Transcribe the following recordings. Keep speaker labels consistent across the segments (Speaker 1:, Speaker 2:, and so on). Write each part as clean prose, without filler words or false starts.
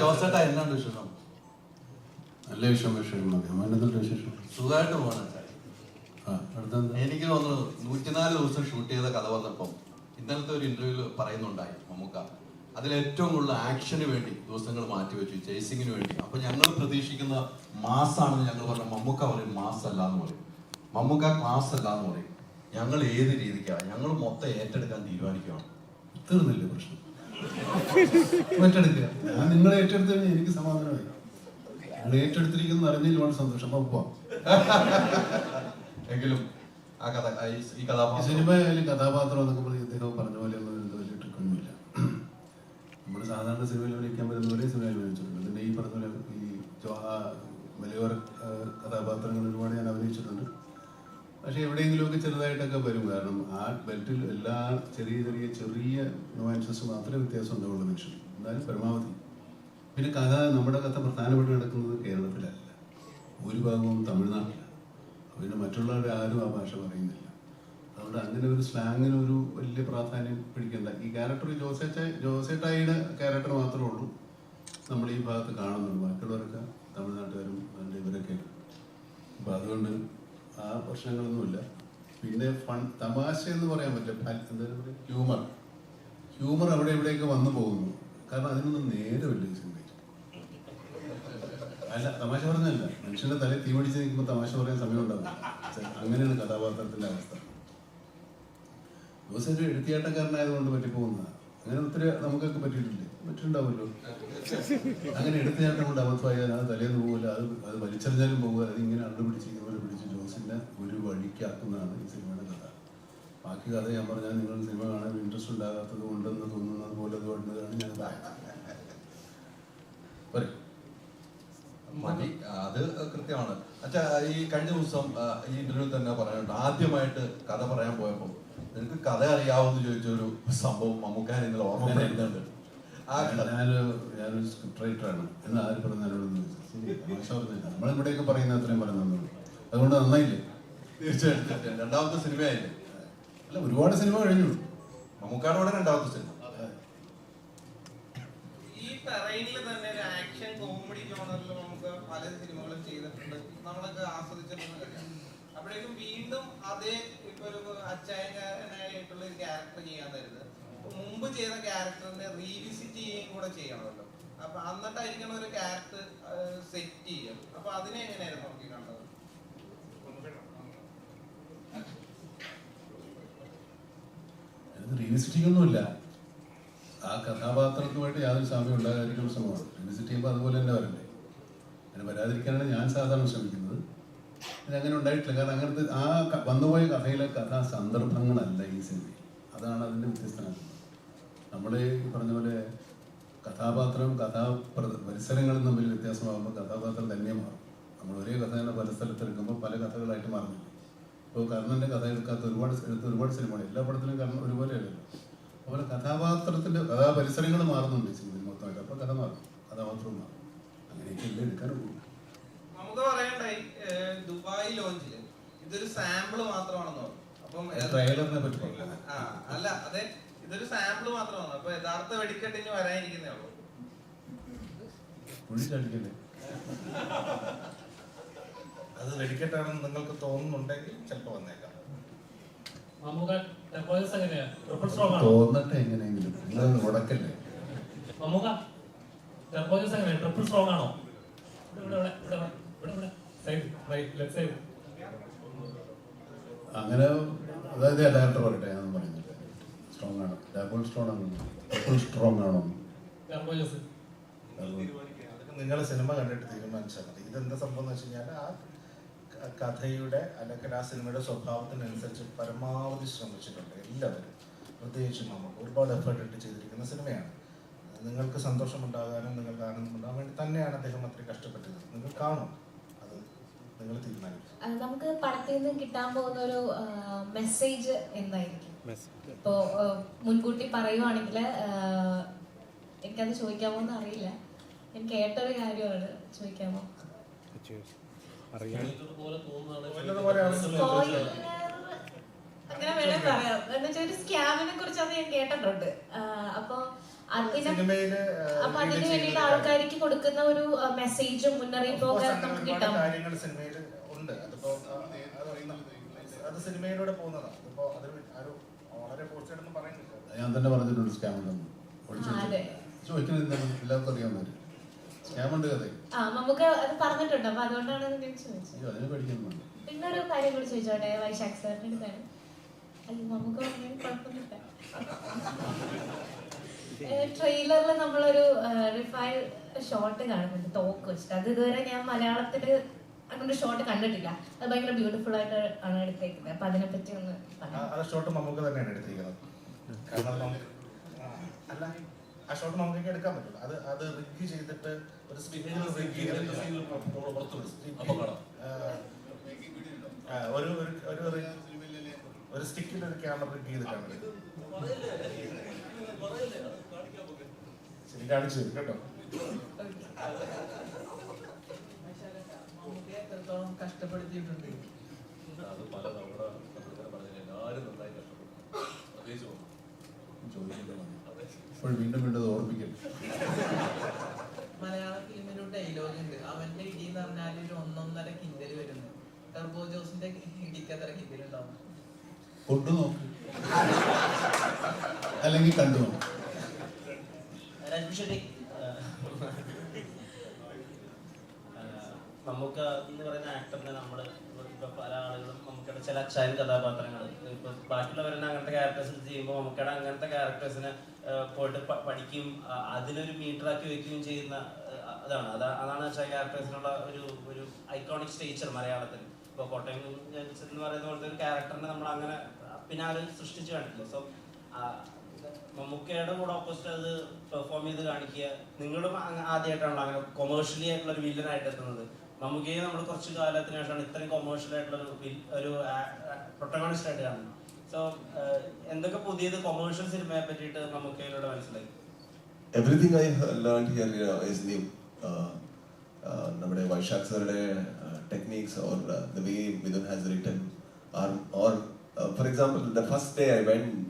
Speaker 1: ജോസേട്ടാ എന്നാണ് വിശേഷം?
Speaker 2: നല്ല വിശേഷം.
Speaker 1: സുഖമായിട്ട് പോകണം. എനിക്ക് തോന്നുന്നു 104 ദിവസം ഷൂട്ട് ചെയ്ത കഥ വന്നപ്പം ഇന്നലത്തെ ഒരു ഇന്റർവ്യൂവിൽ പറയുന്നുണ്ടായി മമ്മൂക്ക, അതിലേറ്റവും കൂടുതൽ ആക്ഷന് വേണ്ടി ദിവസങ്ങൾ മാറ്റിവെച്ചു, ചേസിങ്ങിന് വേണ്ടി. അപ്പൊ ഞങ്ങൾ പ്രതീക്ഷിക്കുന്ന മാസാണെന്ന് ഞങ്ങൾ പറഞ്ഞു. മമ്മൂക്ക പറയും മാസ് അല്ല എന്ന് പറയും, മമ്മൂക്ക ക്ലാസ് അല്ല എന്ന് പറയും. ഞങ്ങൾ ഏത് രീതിക്കാണ്? ഞങ്ങൾ മൊത്തം ഏറ്റെടുക്കാൻ തീരുമാനിക്കുകയാണ്.
Speaker 2: തീർന്നില്ലേ പ്രശ്നം? ഏറ്റെടുക്കുക. ഞാൻ നിങ്ങളെ ഏറ്റെടുത്ത് കഴിഞ്ഞാൽ എനിക്ക് സമാധാനമായി. നിങ്ങൾ ഏറ്റെടുത്തിരിക്കുന്ന അറിഞ്ഞതിൽ വളരെ സന്തോഷം. അപ്പൊ പോവാം.
Speaker 1: എങ്കിലും ആ കഥ, ഈ കഥാപാത്രം,
Speaker 2: സിനിമയിലെ കഥാപാത്രം എന്നൊക്കെ പറഞ്ഞ് ഇദ്ദേഹം പറഞ്ഞ പോലെ ഒന്നും വലിയ ട്രിക്കൊന്നുമില്ല. നമ്മൾ സാധാരണ സിനിമയിൽ അഭിനയിക്കാൻ പറ്റുന്ന പോലെ സിനിമയിൽ അഭിനയിച്ചിട്ടുണ്ട്. പിന്നെ ഈ പറഞ്ഞ പോലെ ഈ മലയോര കഥാപാത്രങ്ങൾ ഒരുപാട് ഞാൻ അഭിനയിച്ചിട്ടുണ്ട്. പക്ഷെ എവിടെയെങ്കിലുമൊക്കെ ചെറുതായിട്ടൊക്കെ വരും. കാരണം ആ ബെൽറ്റിൽ എല്ലാ ചെറിയ നുവാൻസസ് മാത്രമേ വ്യത്യാസം ഉണ്ടാവുള്ളൂ മനുഷ്യൻ. എന്നാലും പരമാവധി. പിന്നെ നമ്മുടെ കഥ പ്രധാനപ്പെട്ട് നടക്കുന്നത് കേരളത്തിലല്ല, ഭൂരിഭാഗവും തമിഴ്നാട്ടിലാണ്. പിന്നെ മറ്റുള്ളവരുടെ ആരും ആ ഭാഷ പറയുന്നില്ല. അതുകൊണ്ട് അങ്ങനെ ഒരു സ്ലാങ്ങിന് ഒരു വലിയ പ്രാധാന്യം പിടിക്കണ്ട. ഈ ക്യാരക്ടർ ജോസേട്ടായിയുടെ ക്യാരക്ടർ മാത്രമേ ഉള്ളൂ നമ്മൾ ഈ ഭാഗത്ത് കാണുന്നുള്ളൂ. ബാക്കിയുള്ളവരൊക്കെ തമിഴ്നാട്ടുകാരും അതിൻ്റെ ഇവരൊക്കെ. അപ്പം അതുകൊണ്ട് ആ പ്രശ്നങ്ങളൊന്നുമില്ല. പിന്നെ തമാശ എന്ന് പറയാൻ പറ്റില്ല, എന്താ പറയുക, ഹ്യൂമർ അവിടെ എവിടെയൊക്കെ വന്നു പോകുന്നു. കാരണം അതിനൊന്നും നേരമില്ല ഈ സിനിമയിൽ. അല്ല, തമാശ പറഞ്ഞല്ല, മനുഷ്യന്റെ തലയിൽ തീ പിടിച്ച് നിൽക്കുമ്പോൾ തമാശ പറയാൻ സമയം ഉണ്ടാവില്ല. അങ്ങനെയാണ് കഥാപാത്രത്തിന്റെ അവസ്ഥ. ജോസഫ് എടുത്തിയാട്ടക്കാരനായതുകൊണ്ട് പറ്റിപ്പോകുന്നതാണ്. അങ്ങനെ ഒത്തിരി നമുക്കൊക്കെ പറ്റിയിട്ടുണ്ടാവുമല്ലോ. അങ്ങനെ എടുത്തിയാട്ടം കൊണ്ട് അബദ്ധമായാൽ അത് തലേന്ന് പോകില്ല, അത് വലിച്ചെറിഞ്ഞാലും പോകുക. അതിങ്ങനെ അണ്ടുപിടിച്ചിരിക്കുന്ന പോലെ പിടിച്ച് ജോസിനെ ഒരു വഴിക്കാക്കുന്നതാണ് ഈ സിനിമയുടെ കഥ. ബാക്കി കഥ ഞാൻ പറഞ്ഞാൽ നിങ്ങൾ സിനിമ കാണാൻ ഇൻട്രസ്റ്റ് ഉണ്ടാകാത്തത് കൊണ്ടെന്ന് തോന്നുന്നത് പോലെ അതുകൊണ്ടാണ് ഞാൻ പറയും.
Speaker 1: മതി, അത് കൃത്യമാണ്. അച്ഛാ, ഈ കഴിഞ്ഞ ദിവസം ഈ ഇന്റർവ്യൂ തന്നെ പറയാനുണ്ട്, ആദ്യമായിട്ട് കഥ പറയാൻ പോയപ്പോൾ നിനക്ക് കഥ അറിയാവുന്ന ചോദിച്ചൊരു സംഭവം മമ്മൂക്കാൻ നിങ്ങൾ ഓർമ്മ വരുന്നുണ്ട്.
Speaker 2: ഞാനൊരു സ്ക്രിപ്റ്റ് റൈറ്ററാണ് എന്ന് ആര് പറഞ്ഞാലോട് നമ്മളിവിടെയൊക്കെ പറയുന്ന അത്രയും പറയുന്നുള്ളൂ. അതുകൊണ്ട് നന്നായില്ലേ?
Speaker 1: തീർച്ചയായിട്ടും രണ്ടാമത്തെ സിനിമയായില്ലേ?
Speaker 2: അല്ല, ഒരുപാട് സിനിമ കഴിഞ്ഞു.
Speaker 1: മമ്മൂക്കാട് കൂടെ രണ്ടാമത്തെ സിനിമ.
Speaker 3: ഈ ടെറൈനിൽ തന്നെ ഒരു ആക്ഷൻ കോമഡി ജോണറിൽ നമുക്ക് പല സിനിമകളും ചെയ്തിട്ടുണ്ട്, നമ്മളൊക്കെ ആസ്വദിച്ചിട്ടുള്ള കാര്യമാണ്. അപ്പോഴേക്കും വീണ്ടും അതേ ഇപ്പൊ ഒരു അച്ചായനായിട്ടുള്ള ഒരു ക്യാരക്ടർ ചെയ്യാൻ തരുന്നത് മുമ്പ് ചെയ്ത ക്യാരക്ടറിനെ റീവിസിറ്റ് ചെയ്യുകയും കൂടെ ചെയ്യണമല്ലോ. അപ്പൊ എന്നിട്ടായിരിക്കണം ഒരു ക്യാരക്ടർ സെറ്റ് ചെയ്യും. അപ്പൊ അതിനെ എങ്ങനെയായിരുന്നു നോക്കി കണ്ടത്?
Speaker 2: റീവിസിറ്റിംഗ് ഒന്നുമില്ല. ആ കഥാപാത്രത്തുമായിട്ട് യാതൊരു സാമ്യം ഉണ്ടാകാതിരിക്കുന്ന ശ്രമമാണ്. റീവിസിറ്റ് ചെയ്യുമ്പോൾ അതുപോലെ തന്നെ വരണ്ടേ. അങ്ങനെ വരാതിരിക്കാനാണ് ഞാൻ സാധാരണ ശ്രമിക്കുന്നത്. അങ്ങനെ ഉണ്ടായിട്ടില്ല. കാരണം അങ്ങനത്തെ ആ വന്നുപോയ കഥയിലെ കഥാ സന്ദർഭങ്ങളല്ല ഈ സിനിമയിൽ. അതാണ് അതിൻ്റെ വ്യത്യസ്തമാക്കുന്നത്. നമ്മൾ ഈ പറഞ്ഞ പോലെ കഥാപാത്രം പരിസരങ്ങളും തമ്മിൽ വ്യത്യാസമാകുമ്പോൾ കഥാപാത്രം തന്നെ മാറും. നമ്മൾ ഒരേ കഥ തന്നെ പല സ്ഥലത്തെടുക്കുമ്പോൾ പല കഥകളായിട്ട് മാറുന്നില്ല. ഇപ്പോൾ കർണൻ്റെ കഥ എടുത്ത ഒരുപാട് സിനിമകൾ, എല്ലാ പടത്തിലും കർണൻ ഒരുപോലെ അല്ലല്ലോ. അതുപോലെ കഥാപാത്രത്തിൻ്റെ പരിസരങ്ങൾ മാറുന്നുണ്ട് ഈ സിനിമയിൽ മൊത്തമായിട്ട്. അപ്പോൾ കഥ മാറും, കഥാപാത്രവും മാറും. അങ്ങനെയൊക്കെ എല്ലാം എടുക്കാനും
Speaker 3: നമുക്ക് പറയണ്ടായി ദുബായ് ലോഞ്ചില് ഇതൊരു സാമ്പിള് മാത്രമാണെന്ന് പറഞ്ഞു. അപ്പം
Speaker 2: ട്രെയിലറിനെ പറ്റി
Speaker 3: അല്ല, അതെ, ഇതൊരു സാമ്പിള് മാത്രമാണ്. അപ്പൊ യഥാർത്ഥ വെടിക്കെട്ട് ഇനി വരാനിരിക്കുന്നേ ഉള്ളൂ.
Speaker 4: അത് വെടിക്കെട്ടാണെന്ന് നിങ്ങൾക്ക് തോന്നുന്നുണ്ടെങ്കിൽ ചിലപ്പോൾ വന്നേക്കാം.
Speaker 2: തോന്നട്ടെ എങ്ങനെയെങ്കിലും. നിങ്ങളൊന്ന് മുടക്കല്ലേ.
Speaker 5: ട്രിപ്പിൾ സ്ട്രോങ് ആണോ?
Speaker 2: അങ്ങനെ അതായത് ഡയറക്ടർ പറയട്ടെ, ഞാനൊന്നും പറയുന്നില്ല. സ്ട്രോങ് ആണ്, ഡബിൾ സ്ട്രോങ് ആണ്, ട്രിപ്പിൾ സ്ട്രോങ് ആണോ?
Speaker 4: നിങ്ങൾ സിനിമ കണ്ടിട്ട് തീരുമാനിച്ചാൽ മതി. ഇതെന്താ സംഭവം എന്ന് വെച്ച് കഴിഞ്ഞാൽ ആ കഥയുടെ അല്ലെങ്കിൽ ആ സിനിമയുടെ സ്വഭാവത്തിനനുസരിച്ച് പരമാവധി ശ്രമിച്ചിട്ടുണ്ട് എല്ലാവരും. പ്രത്യേകിച്ചും നമുക്ക് ഒരുപാട് എഫേർട്ട് ഇട്ട് ചെയ്തിരിക്കുന്ന സിനിമയാണ്. നിങ്ങൾക്ക് സന്തോഷമുണ്ടാകാനും നിങ്ങൾക്ക് ആനന്ദമുണ്ടാകാൻ വേണ്ടി തന്നെയാണ് അദ്ദേഹം അത്രയും കഷ്ടപ്പെട്ടത്. നിങ്ങൾ കാണും, അത് നിങ്ങൾ തീരുമാനിക്കും.
Speaker 6: നമുക്ക് പടത്തിൽ നിന്ന് കിട്ടാൻ പോകുന്ന ഒരു മെസ്സേജ് എന്തായിരിക്കും? ഇപ്പോ മുൻകൂട്ടി പറയുവാണെങ്കിൽ എനിക്കത് ചോദിക്കാമോ എന്ന് അറിയില്ല. എനിക്ക് കേട്ടൊരു കാര്യമാണ്, ചോദിക്കാമോ? അങ്ങനെ വേണേ പറയാം. എന്നുവെച്ചാൽ ഒരു സ്കാമിനെ കുറിച്ച് അത് ഞാൻ കേട്ടിട്ടുണ്ട്. അപ്പൊ
Speaker 4: സിനിമയില്
Speaker 6: അപ്പൊ അതിന് വേണ്ടിയിട്ട് ആൾക്കാർക്ക് കൊടുക്കുന്ന ഒരു മെസ്സേജും മുന്നറിയിപ്പും ഒക്കെ നമുക്ക് കിട്ടാം.
Speaker 4: കാര്യങ്ങൾ സിനിമയിൽ ഉണ്ട്. അതിപ്പോ അത് സിനിമയിലൂടെ പോകുന്നതാണ്. അതിപ്പോ അത് ആരും വളരെ പോസ്റ്റായിട്ടൊന്നും പറയുന്നില്ല.
Speaker 2: ഞാൻ തന്നെ പറഞ്ഞിട്ടുണ്ട് സ്കാം ഉണ്ടെന്ന്. ചോദിക്കുന്നത് എല്ലാവർക്കും അറിയാവുന്നവര് സ്കാം ഉണ്ട് കഥ.
Speaker 6: നമുക്ക് അത് പറഞ്ഞിട്ടുണ്ട്. അപ്പൊ അതുകൊണ്ടാണ് ഞാൻ ചോദിച്ചത്.
Speaker 2: അതിനെ പഠിക്കുന്നുണ്ട്.
Speaker 6: പിന്നൊരു കാര്യം കൂടി ചോദിച്ചോട്ടെ, വൈശാഖ് സാറിന്റെ അടുത്താണ്. അയ്യോ നമുക്ക് കുഴപ്പമില്ല. ട്രെയിലറിൽ നമ്മളൊരു റിഫൈൽ ഷോട്ട് കാണുന്നുണ്ട് തോക്ക് വെച്ചിട്ട്. അത് ഇതുവരെ ഞാൻ മലയാളത്തില് അങ്ങനെ ഷോട്ട് കണ്ടിട്ടില്ല. അത് ഭയങ്കര ബ്യൂട്ടിഫുൾ ആയിട്ട് ആണ് എടുത്തേക്കുന്നത്. അപ്പൊ അതിനെ പറ്റി ഒന്ന്
Speaker 4: ആ ഷോട്ട് നമുക്ക് തന്നെയാണ് എടുത്തിരിക്കുന്നത്. കാരണം അല്ല, ആ ഷോട്ട് നമുക്ക് എടുക്കാൻ പറ്റില്ല. അത് റിഗ് ചെയ്തിട്ട് ഒരു സ്റ്റിക്കിൽ റിഗ് ചെയ്തിട്ട് ഒരു സ്റ്റിക്കിൽ ഒരു ക്യാമറ റിഗ് ചെയ്തിട്ടാണ് ശരി കാണിച്ചു തരും കേട്ടോ.
Speaker 3: എത്രത്തോളം കഷ്ടപ്പെടുത്തിയിട്ടുണ്ട്.
Speaker 1: അത് പല നമ്മുടെ എല്ലാവരും നന്നായി കഷ്ടപ്പെട്ടു.
Speaker 2: അപ്പോൾ വീണ്ടും വീണ്ടും അത് ഓർമ്മിക്കും.
Speaker 3: മലയാള ഫിലിമിൽ ഒരു ഡയലോഗ് ഉണ്ട്, അവന്റെ ഇടി എന്ന് പറഞ്ഞാൽ ഒരു 1.5 കിൻഡൽ വരുന്നു. ടർബോ ജോസിന്റെ ഇടിക്ക് എത്ര കിൻഡൽ ഉണ്ടാവും?
Speaker 2: കൊണ്ടു നോക്ക് അല്ലെങ്കിൽ കണ്ടു നോക്ക്.
Speaker 7: നമുക്ക് എന്ന് പറയുന്ന ആക്ടറിനെ നമ്മൾ ഇപ്പൊ പല ആളുകളും നമുക്കിടെ ചില അച്ചായൻ കഥാപാത്രങ്ങൾ ഇപ്പൊ ബാക്കിയുള്ളവരെ അങ്ങനത്തെ ക്യാരക്ടേഴ്സ് ചെയ്യുമ്പോൾ നമുക്കിടെ അങ്ങനത്തെ ക്യാരക്ടേഴ്സിനെ പോയിട്ട് പഠിക്കും, അതിനൊരു മീറ്ററാക്കി വെക്കുകയും ചെയ്യുന്ന അതാണ് അച്ചായ ക്യാരക്ടേഴ്സിനുള്ള ഒരു ഐക്കോണിക് സ്റ്റേച്ചർ മലയാളത്തിൽ. ഇപ്പൊ കോട്ടയം എന്ന് പറയുന്ന പോലത്തെ ഒരു ക്യാരക്ടറിനെ നമ്മൾ അങ്ങനെ പിന്നെ ആരും സൃഷ്ടിച്ചു കാണിക്കില്ല. സോ മമ്മൂക്കയുടെ കൂടെ ഓപ്പോസിറ്റ് അത് പെർഫോം ചെയ്ത് കാണിക്കുക. നിങ്ങളും ആദ്യമായിട്ടാണല്ലോ അങ്ങനെ കൊമേഴ്ഷ്യലി ആയിട്ടുള്ള ഒരു വില്ലനായിട്ട് എത്തുന്നത്. മമ്മൂക്കയെ നമ്മൾ കുറച്ച് കാലത്തിന് ശേഷമാണ് ഇത്രയും കൊമേഴ്ഷ്യൽ ആയിട്ടുള്ള ഒരു പ്രൊട്ടഗോണിസ്റ്റ് ആയിട്ട് കാണുന്നത്. സോ എന്തൊക്കെ പുതിയത് കൊമേഴ്ഷ്യൽ സിനിമയെ പറ്റിയിട്ട് മമ്മൂക്കയിലൂടെ മനസ്സിലായി?
Speaker 8: Everything I learned here is new. നമ്മുടെ Vaishakh സാറുടെ techniques or the way Midun has written or for example the first day I went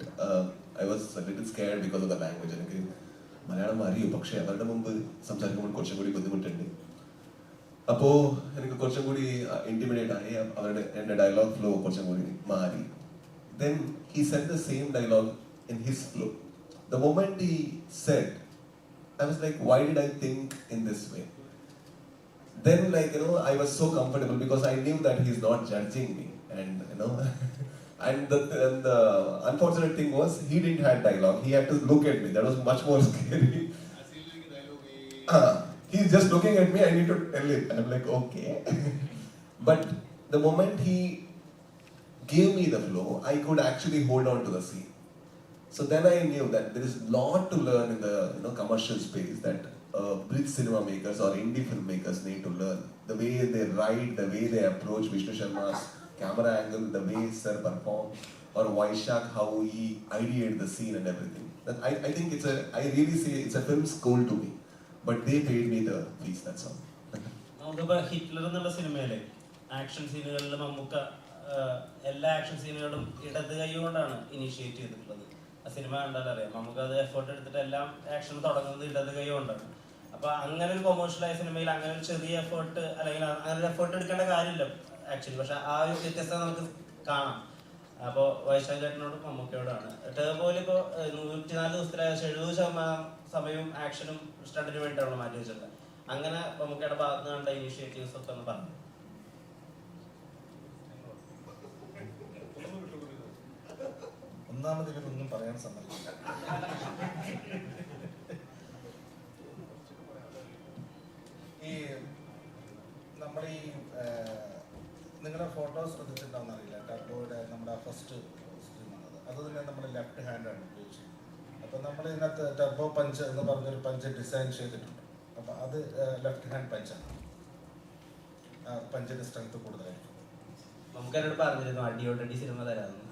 Speaker 8: I was a little scared because of the language. എനിക്ക് മലയാളം അറിയും, പക്ഷേ അവരുടെ മുമ്പ് സംസാരിക്കുമ്പോൾ കുറച്ചും കൂടി ബുദ്ധിമുട്ടുണ്ട്. അപ്പോൾ എനിക്ക് കുറച്ചും കൂടി ഇന്റിമിഡേറ്റ് ആയി. അവരുടെ എൻ്റെ ഡയലോഗ് ഫ്ലോ കുറച്ചും കൂടി മാറി. Then he said the same dialogue in his flow. The moment he said, I was like, why did I think in this way? Then I was so comfortable because I knew that he's not judging me, and and the unfortunate thing was he didn't have dialogue. He had to look at me. That was much more scary. He's just looking at me. I need to tell it. I'm like, okay. But the moment he gave me the flow, I could actually hold on to the scene. So then I knew that there is a lot to learn in the commercial space that bridge cinema makers or indie filmmakers need to learn. The way they write, the way they approach Vishnu Sharma's camera angle, the way Sir performed, or Vaishak, how he ideated the scene and everything. That I think I really say it's a film school to me. But they paid me the fees, that's all.
Speaker 7: നമുക്കിപ്പോൾ Hitler എന്നുള്ള സിനിമയിലെ action സീനുകളിൽ Mammukka എല്ലാ action സീനുകളും ഇടത് കൈ കൊണ്ടാണ് initiate ചെയ്തിട്ടുള്ളത്. ആ cinema കണ്ടാൽ അറിയാം. നമുക്കത് എഫേർട്ട് എടുത്തിട്ട് എല്ലാം ആക്ഷൻ തുടങ്ങുന്നത് ഇടത് കൈ കൊണ്ടാണ്. അപ്പൊ അങ്ങനെ ഒരു കൊമേഴ്ഷ്യലായ സിനിമയിൽ അങ്ങനെ ഒരു ചെറിയ എഫേർട്ട് അല്ലെങ്കിൽ അങ്ങനെ ഒരു എഫേർട്ട് എടുക്കേണ്ട കാര്യമില്ല ആക്ച്വലി. പക്ഷെ ആ ഒരു വ്യത്യസ്തത നമുക്ക് കാണാം. അപ്പോൾ വൈശാഖ് ചേട്ടനോടും മമ്മൂക്കയോടാണ്. ടേബോയിൽ ഇപ്പോൾ 104 ദിവസത്തിലെ 70% സമയവും ആക്ഷനും സ്റ്റണ്ടിന് വേണ്ടിയിട്ടാണ് മാറ്റി വെച്ചിട്ടുള്ളത്. അങ്ങനെ മമ്മൂക്കയുടെ ഭാഗത്ത് കണ്ട ഇനീഷ്യേറ്റീവ്സ് ഒക്കെ ഒന്ന് പറഞ്ഞു.
Speaker 4: ഒന്നാമത് ഇവരൊന്നും പറയാൻ സമ്മതിക്കില്ല. ഈ നമ്മുടെ നിങ്ങളുടെ ഫോട്ടോസ് ശ്രദ്ധിച്ചിട്ടുണ്ടാവുന്ന അറിയില്ല. ടർബോയുടെ നമ്മുടെ ഫസ്റ്റ് സ്ട്രീമാണത്. അത് തന്നെ നമ്മുടെ ലെഫ്റ്റ് ഹാൻഡാണ് ഉപയോഗിച്ചത്. അപ്പം നമ്മൾ ഇതിനകത്ത് ടർബോ പഞ്ച് എന്ന് പറഞ്ഞൊരു പഞ്ച് ഡിസൈൻ ചെയ്തിട്ടുണ്ട്. അപ്പം അത് ലെഫ്റ്റ് ഹാൻഡ് പഞ്ചാണ്. പഞ്ചിന്റെ സ്ട്രെങ്ത് കൂടുതലായിരിക്കും.
Speaker 7: നമുക്ക് എന്നോട് പറഞ്ഞിരുന്നു അടിയോടടി സിനിമ തരാമെന്ന്.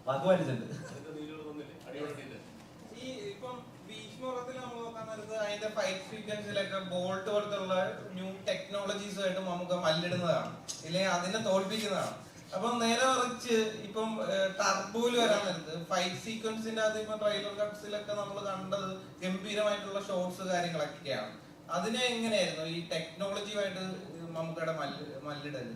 Speaker 7: വാക്ക് വലിച്ചിട്ടുണ്ട്.
Speaker 3: ഈ ഇപ്പം ഭീഷ്മത്തിൽ നമ്മൾ നോക്കാൻ നേരത്ത് അതിന്റെ ഫൈറ്റ് സീക്വൻസിലൊക്കെ ബോൾട്ട് പോലത്തുള്ള ന്യൂ ടെക്നോളജീസുമായിട്ട് നമുക്ക് മല്ലിടുന്നതാണ്, ഇല്ലെങ്കിൽ അതിനെ തോൽപ്പിക്കുന്നതാണ്. അപ്പൊ നേരെ മറിച്ച് ഇപ്പം ടർബോയിൽ വരാൻ നേരത്ത് ഫൈറ്റ് സീക്വൻസിന്റെ അത് ഇപ്പൊ ട്രെയിലർ കട്ട്സിലൊക്കെ നമ്മൾ കണ്ടത് ഗംഭീരമായിട്ടുള്ള ഷോട്ട്സ് കാര്യങ്ങളൊക്കെയാണ്. അതിനെ എങ്ങനെയായിരുന്നു ഈ ടെക്നോളജിയുമായിട്ട് നമുക്കവിടെ മല്ലിടല്?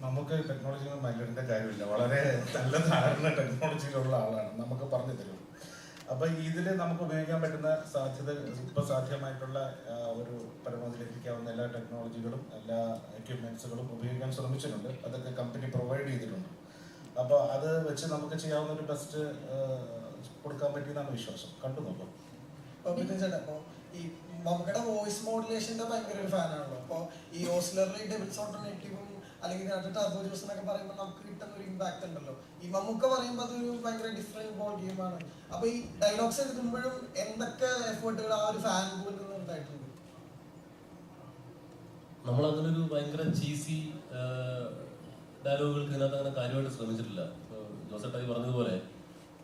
Speaker 4: നമുക്ക് ടെക്നോളജിയിൽ മല്ലിടേണ്ട കാര്യമില്ല. വളരെ നല്ല ധാരണ ടെക്നോളജിയിലുള്ള ആളാണ്, നമുക്ക് പറഞ്ഞു തരും. അപ്പൊ ഇതിൽ നമുക്ക് ഉപയോഗിക്കാൻ പറ്റുന്ന ഇപ്പൊ സാധ്യമായിട്ടുള്ള ഒരു പരമാവധി ലഭിക്കാവുന്ന എല്ലാ ടെക്നോളജികളും എല്ലാ എക്യുപ്മെന്റ്സുകളും ഉപയോഗിക്കാൻ ശ്രമിച്ചിട്ടുണ്ട്. അതൊക്കെ കമ്പനി പ്രൊവൈഡ് ചെയ്തിട്ടുണ്ട്. അപ്പോൾ അത് വെച്ച് നമുക്ക് ചെയ്യാവുന്ന ഒരു ബെസ്റ്റ് കൊടുക്കാൻ പറ്റിയെന്നാണ് വിശ്വാസം. കണ്ടു നോക്കും.
Speaker 9: അപ്പോൾ ഈ നമ്മുടെ വോയിസ് മോഡുലേഷന്റെ ഭയങ്കര ഒരു ഫാനാണല്ലോ. അപ്പോൾ ഈ ഓസ്ലറി ഡെബിൾസ് ഓൾട്ടർനേറ്റീവും അല്ലെങ്കിൽ ടർബോ ജ്യൂസ് എന്നൊക്കെ പറയുമ്പോൾ നമുക്ക് കിട്ടുന്ന ഒരു ഇമ്പാക്ട് ഉണ്ടല്ലോ. ഈ മമ്മൂക്ക പറയുമ്പോൾ അതൊരു ഭയങ്കര ഡിഫറെന്റ് ബോൾ ഗെയിമാണ്. അപ്പൊ ഈ ഡയലോഗ്സ് എഴുതുമ്പോഴും എന്തൊക്കെ എഫേർട്ടുകൾ ആ ഒരു ഫാൻ ബോയിൽ നിന്ന് ഉണ്ടായിട്ടുണ്ട്?
Speaker 5: നമ്മളങ്ങനെ ഒരു ഭയങ്കര ചീസി ഡയലോഗുകൾക്ക് ഇതിനകത്ത് അങ്ങനെ കാര്യമായിട്ട് ശ്രമിച്ചിട്ടില്ല. ജോസേട്ടായി പറഞ്ഞതുപോലെ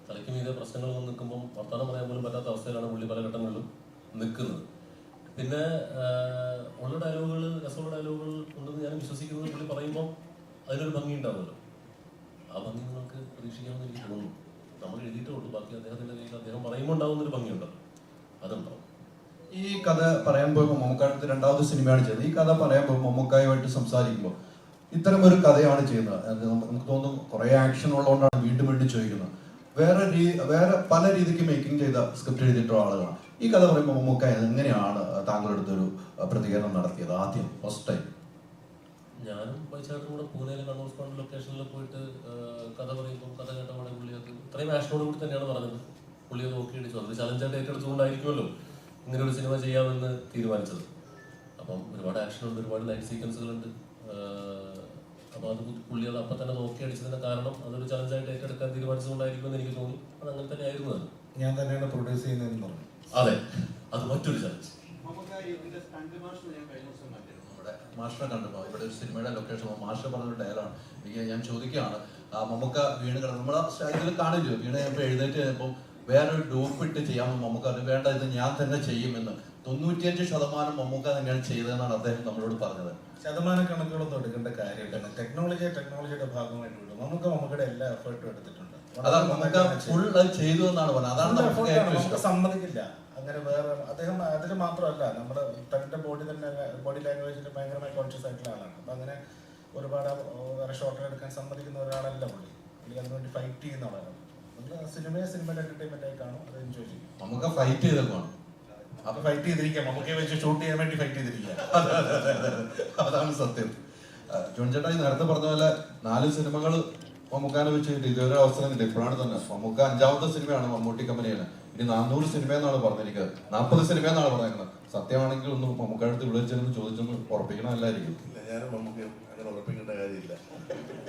Speaker 5: തലയ്ക്ക് മീതെ പ്രശ്നങ്ങൾ വന്ന് നിൽക്കുമ്പം വർത്തമാനം പറയാൻ പോലും പറ്റാത്ത അവസ്ഥയിലാണ് പുള്ളി പല ഘട്ടങ്ങളിലും നിൽക്കുന്നത്. പിന്നെ ഉള്ള ഡയലോഗുകൾ, രസമുള്ള ഡയലോഗുകൾ ഉണ്ടെന്ന് ഞാൻ വിശ്വസിക്കുന്നത് പുള്ളി പറയുമ്പോൾ അതിനൊരു ഭംഗി ഉണ്ടാവുമല്ലോ. ആ ഭംഗി നിങ്ങൾക്ക് പ്രതീക്ഷിക്കാമെന്ന് എനിക്ക് തോന്നുന്നു. നമ്മൾ എഴുതിയിട്ടേ ഉള്ളൂ, ബാക്കി അദ്ദേഹത്തിൻ്റെ കയ്യിൽ അദ്ദേഹം പറയുമ്പോൾ ഉണ്ടാവുന്നൊരു ഭംഗിയുണ്ടല്ലോ, അതുണ്ടാവും.
Speaker 1: ഈ കഥ പറയാൻ പോകുമ്പോൾ മമ്മൂക്കായിട്ട് രണ്ടാമത്തെ സിനിമയാണ് ചെയ്തത്. ഈ കഥ പറയാൻ പോകുമ്പോൾ മമ്മൂക്കായുമായിട്ട് സംസാരിക്കുമ്പോൾ ഇത്തരം ഒരു കഥയാണ് ചെയ്യുന്നത്. നമുക്ക് തോന്നുന്നു കുറേ ആക്ഷൻ ഉള്ളതുകൊണ്ടാണ് വീണ്ടും വീണ്ടും ചോദിക്കുന്നത്. വേറെ പല രീതിക്ക് മേക്കിംഗ് ചെയ്ത സ്ക്രിപ്റ്റ് എഴുതിയിട്ടുള്ള ആളുകളാണ്. ഈ കഥ പറയുമ്പോൾ മമ്മൂക്ക എങ്ങനെയാണ് താങ്കളുടെ അടുത്തൊരു പ്രതികരണം നടത്തിയത് ആദ്യം ഫസ്റ്റ് ടൈം?
Speaker 5: ഞാനും വൈചാട്ടും കൂടെ പൂനെയിലെ കണ്ണൂർ സ്പോണ്ട് ലൊക്കേഷനിൽ പോയിട്ട് കഥ പറയുമ്പോൾ കഥ കേട്ടപാടെ പുള്ളി അത് ഇത്രയും ആക്ഷനോട് കൂടി തന്നെയാണ് പറഞ്ഞത്. പുള്ളി അത് നോക്കി അടിച്ചു. അത് ചലഞ്ചായിട്ട് ഏറ്റെടുത്തുകൊണ്ടായിരിക്കുമല്ലോ ഇങ്ങനെ ഒരു സിനിമ ചെയ്യാമെന്ന് തീരുമാനിച്ചത്. അപ്പം ഒരുപാട് ആക്ഷനുണ്ട്, ഒരുപാട് ലൈഫ് സീക്വൻസുകളുണ്ട്. അപ്പോൾ അത് പുള്ളി അത് അപ്പം തന്നെ നോക്കി അടിച്ചതിന്റെ കാരണം അതൊരു ചലഞ്ചായിട്ട് ഏറ്റെടുക്കാൻ തീരുമാനിച്ചതുകൊണ്ടായിരിക്കുമെന്ന് എനിക്ക് തോന്നി. അത് അങ്ങനെ തന്നെ ആയിരുന്നു. അത്
Speaker 4: ഞാൻ തന്നെയാണ് പ്രൊഡ്യൂസ് ചെയ്യുന്നതെന്ന് പറഞ്ഞു.
Speaker 5: അതെ, അത് മറ്റൊരു ചലഞ്ച്.
Speaker 1: നമ്മുടെ മാസ്റ്ററെ കണ്ടപ്പോൾ ഇവിടെ ഒരു സിനിമയുടെ ലൊക്കേഷൻ മാസ്റ്റർ പറഞ്ഞൊരു ഡയലോഗാണ്. എനിക്ക് ഞാൻ ചോദിക്കുകയാണ്, മമ്മൂക്ക വീണ് കിടന്നു നമ്മളെ ഇതിൽ കാണില്ലോ, വീണ് ഇപ്പോൾ എഴുന്നേറ്റ് കഴിഞ്ഞപ്പോൾ വേറൊരു ഡോപ്പിട്ട് ചെയ്യാമെന്ന് മമ്മൂക്ക അത് വേണ്ട, ഇത് ഞാൻ തന്നെ ചെയ്യുമെന്ന്. 95% മമ്മൂക്ക തന്നെയാണ് ചെയ്തതെന്നാണ് അദ്ദേഹം നമ്മളോട് പറഞ്ഞത്.
Speaker 4: ശതമാന കണക്കുകളൊന്നും എടുക്കേണ്ട കാര്യമില്ല. ടെക്നോളജിയുടെ ഭാഗമായിട്ട് വിടും. മമ്മൂക്കയുടെ എല്ലാ എഫേർട്ടും എടുത്തിട്ടുണ്ട്.
Speaker 1: അതാണ് മമ്മൂക്ക ഫുൾ ചെയ്തു എന്നാണ് പറഞ്ഞത്. അതാണ്
Speaker 4: നമുക്ക് സമ്മതിക്കില്ല. അങ്ങനെ വേറെ അദ്ദേഹം അതിൽ മാത്രമല്ല, നമ്മുടെ തന്റെ ബോഡി ലാംഗ്വേജിൽ ഭയങ്കരമായി കോൺഷ്യസ് ആയിട്ടുള്ള ആളാണ്. അപ്പൊ അങ്ങനെ ഒരുപാട് വേറെ ഷോട്ടുകൾ എടുക്കാൻ സമ്മതിക്കുന്ന ഒരാളല്ല പുള്ളി അതിനുവേണ്ടി ഫൈറ്റ് ചെയ്യുന്ന ആളാണ്. സിനിമയുടെ എന്റർടൈൻമെന്റ് ആയി കാണും, അത് എൻജോയ് ചെയ്യും.
Speaker 1: നമുക്ക് ഫൈറ്റ് ചെയ്തേക്കാണ്,
Speaker 4: അപ്പൊ ഫൈറ്റ് ചെയ്തിരിക്കാം. മമ്മൂക്കയെ വെച്ച് ഷൂട്ട് ചെയ്യാൻ വേണ്ടി ഫൈറ്റ് ചെയ്തിരിക്കുക.
Speaker 1: അതാണ് സത്യം. ജോൺ ചേട്ടായി നേരത്തെ പറഞ്ഞ പോലെ 4 സിനിമകൾ മമ്മൂക്കാനെ വെച്ച് ഇതുവരെ അവസരം കിട്ടി. ഇപ്പോഴാണ് തന്നെ മമ്മൂക്ക 5ാമത്തെ സിനിമയാണ് മമ്മൂട്ടി കമ്പനിയാണ്. ഇനി 400 സിനിമ എന്നാണ് പറഞ്ഞിരിക്കുന്നത്, 40 സിനിമ എന്നാണ് പറഞ്ഞിരിക്കുന്നത്. സത്യമാണെങ്കിൽ ഒന്ന് മമ്മൂക്കയുടെ അടുത്ത് വിളിച്ചെന്ന് ചോദിച്ചൊന്ന് ഉറപ്പിക്കണമല്ലായിരിക്കും.
Speaker 10: ഞാനും മമ്മൂക്ക അങ്ങനെ ഉറപ്പിക്കേണ്ട കാര്യമില്ല.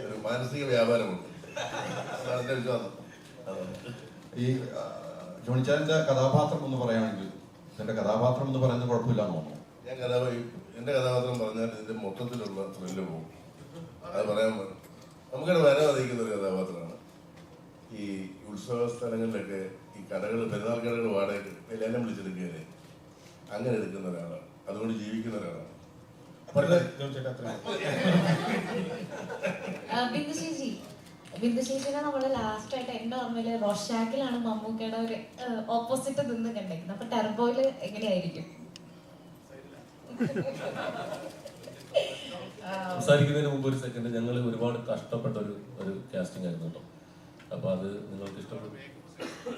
Speaker 10: ഒരു മാനസിക വ്യാപാരമുണ്ട്, അതെന്റെ വിശ്വാസം.
Speaker 1: ഈ ജോണിച്ചാലിന്റെ കഥാപാത്രം എന്ന് പറയുകയാണെങ്കിൽ ഇതിന്റെ കഥാപാത്രം എന്ന് പറയുന്നത് കുഴപ്പമില്ലാന്ന് തോന്നുന്നു.
Speaker 10: എന്റെ കഥാപാത്രം പറഞ്ഞാൽ ഇതിന്റെ മൊത്തത്തിലുള്ള ത്രില്ല് പോകും. അത് പറയാൻ നമുക്കത് വരാൻ അറിയിക്കുന്ന ഒരു കഥാപാത്രമാണ്. ഈ ഉത്സവ സ്ഥലങ്ങളിലൊക്കെ ഈ കടകൾ, പെരുന്നാൾ കടകൾ വാടകയ്ക്ക് ലേലം വിളിച്ചെടുക്കുകയല്ലേ, അങ്ങനെ എടുക്കുന്ന ഒരാളാണ്. അതുകൊണ്ട് ജീവിക്കുന്ന ഒരാളാണ്.
Speaker 6: ബിന്ദു ചേച്ചിനെ നമ്മള് ലാസ്റ്റ് ആയിട്ട് എന്റെ ഓർമ്മയില് റോഷാക്കിലാണ് മമ്മൂക്കയുടെ ഒരു ഓപ്പോസിറ്റ് നിന്ന് കണ്ടേക്കുന്നത്. അപ്പൊ ടർബോയില് എങ്ങനെയായിരിക്കും?
Speaker 5: സംസാരിക്കുന്നതിന് മുമ്പ് ഒരു സെക്കൻഡ്, ഞങ്ങൾ ഒരുപാട് കഷ്ടപ്പെട്ട ഒരു കാസ്റ്റിംഗ് ആയിരുന്നു കേട്ടോ. അപ്പൊ അത് നിങ്ങൾക്ക് ഇഷ്ടപ്പെട്ടു?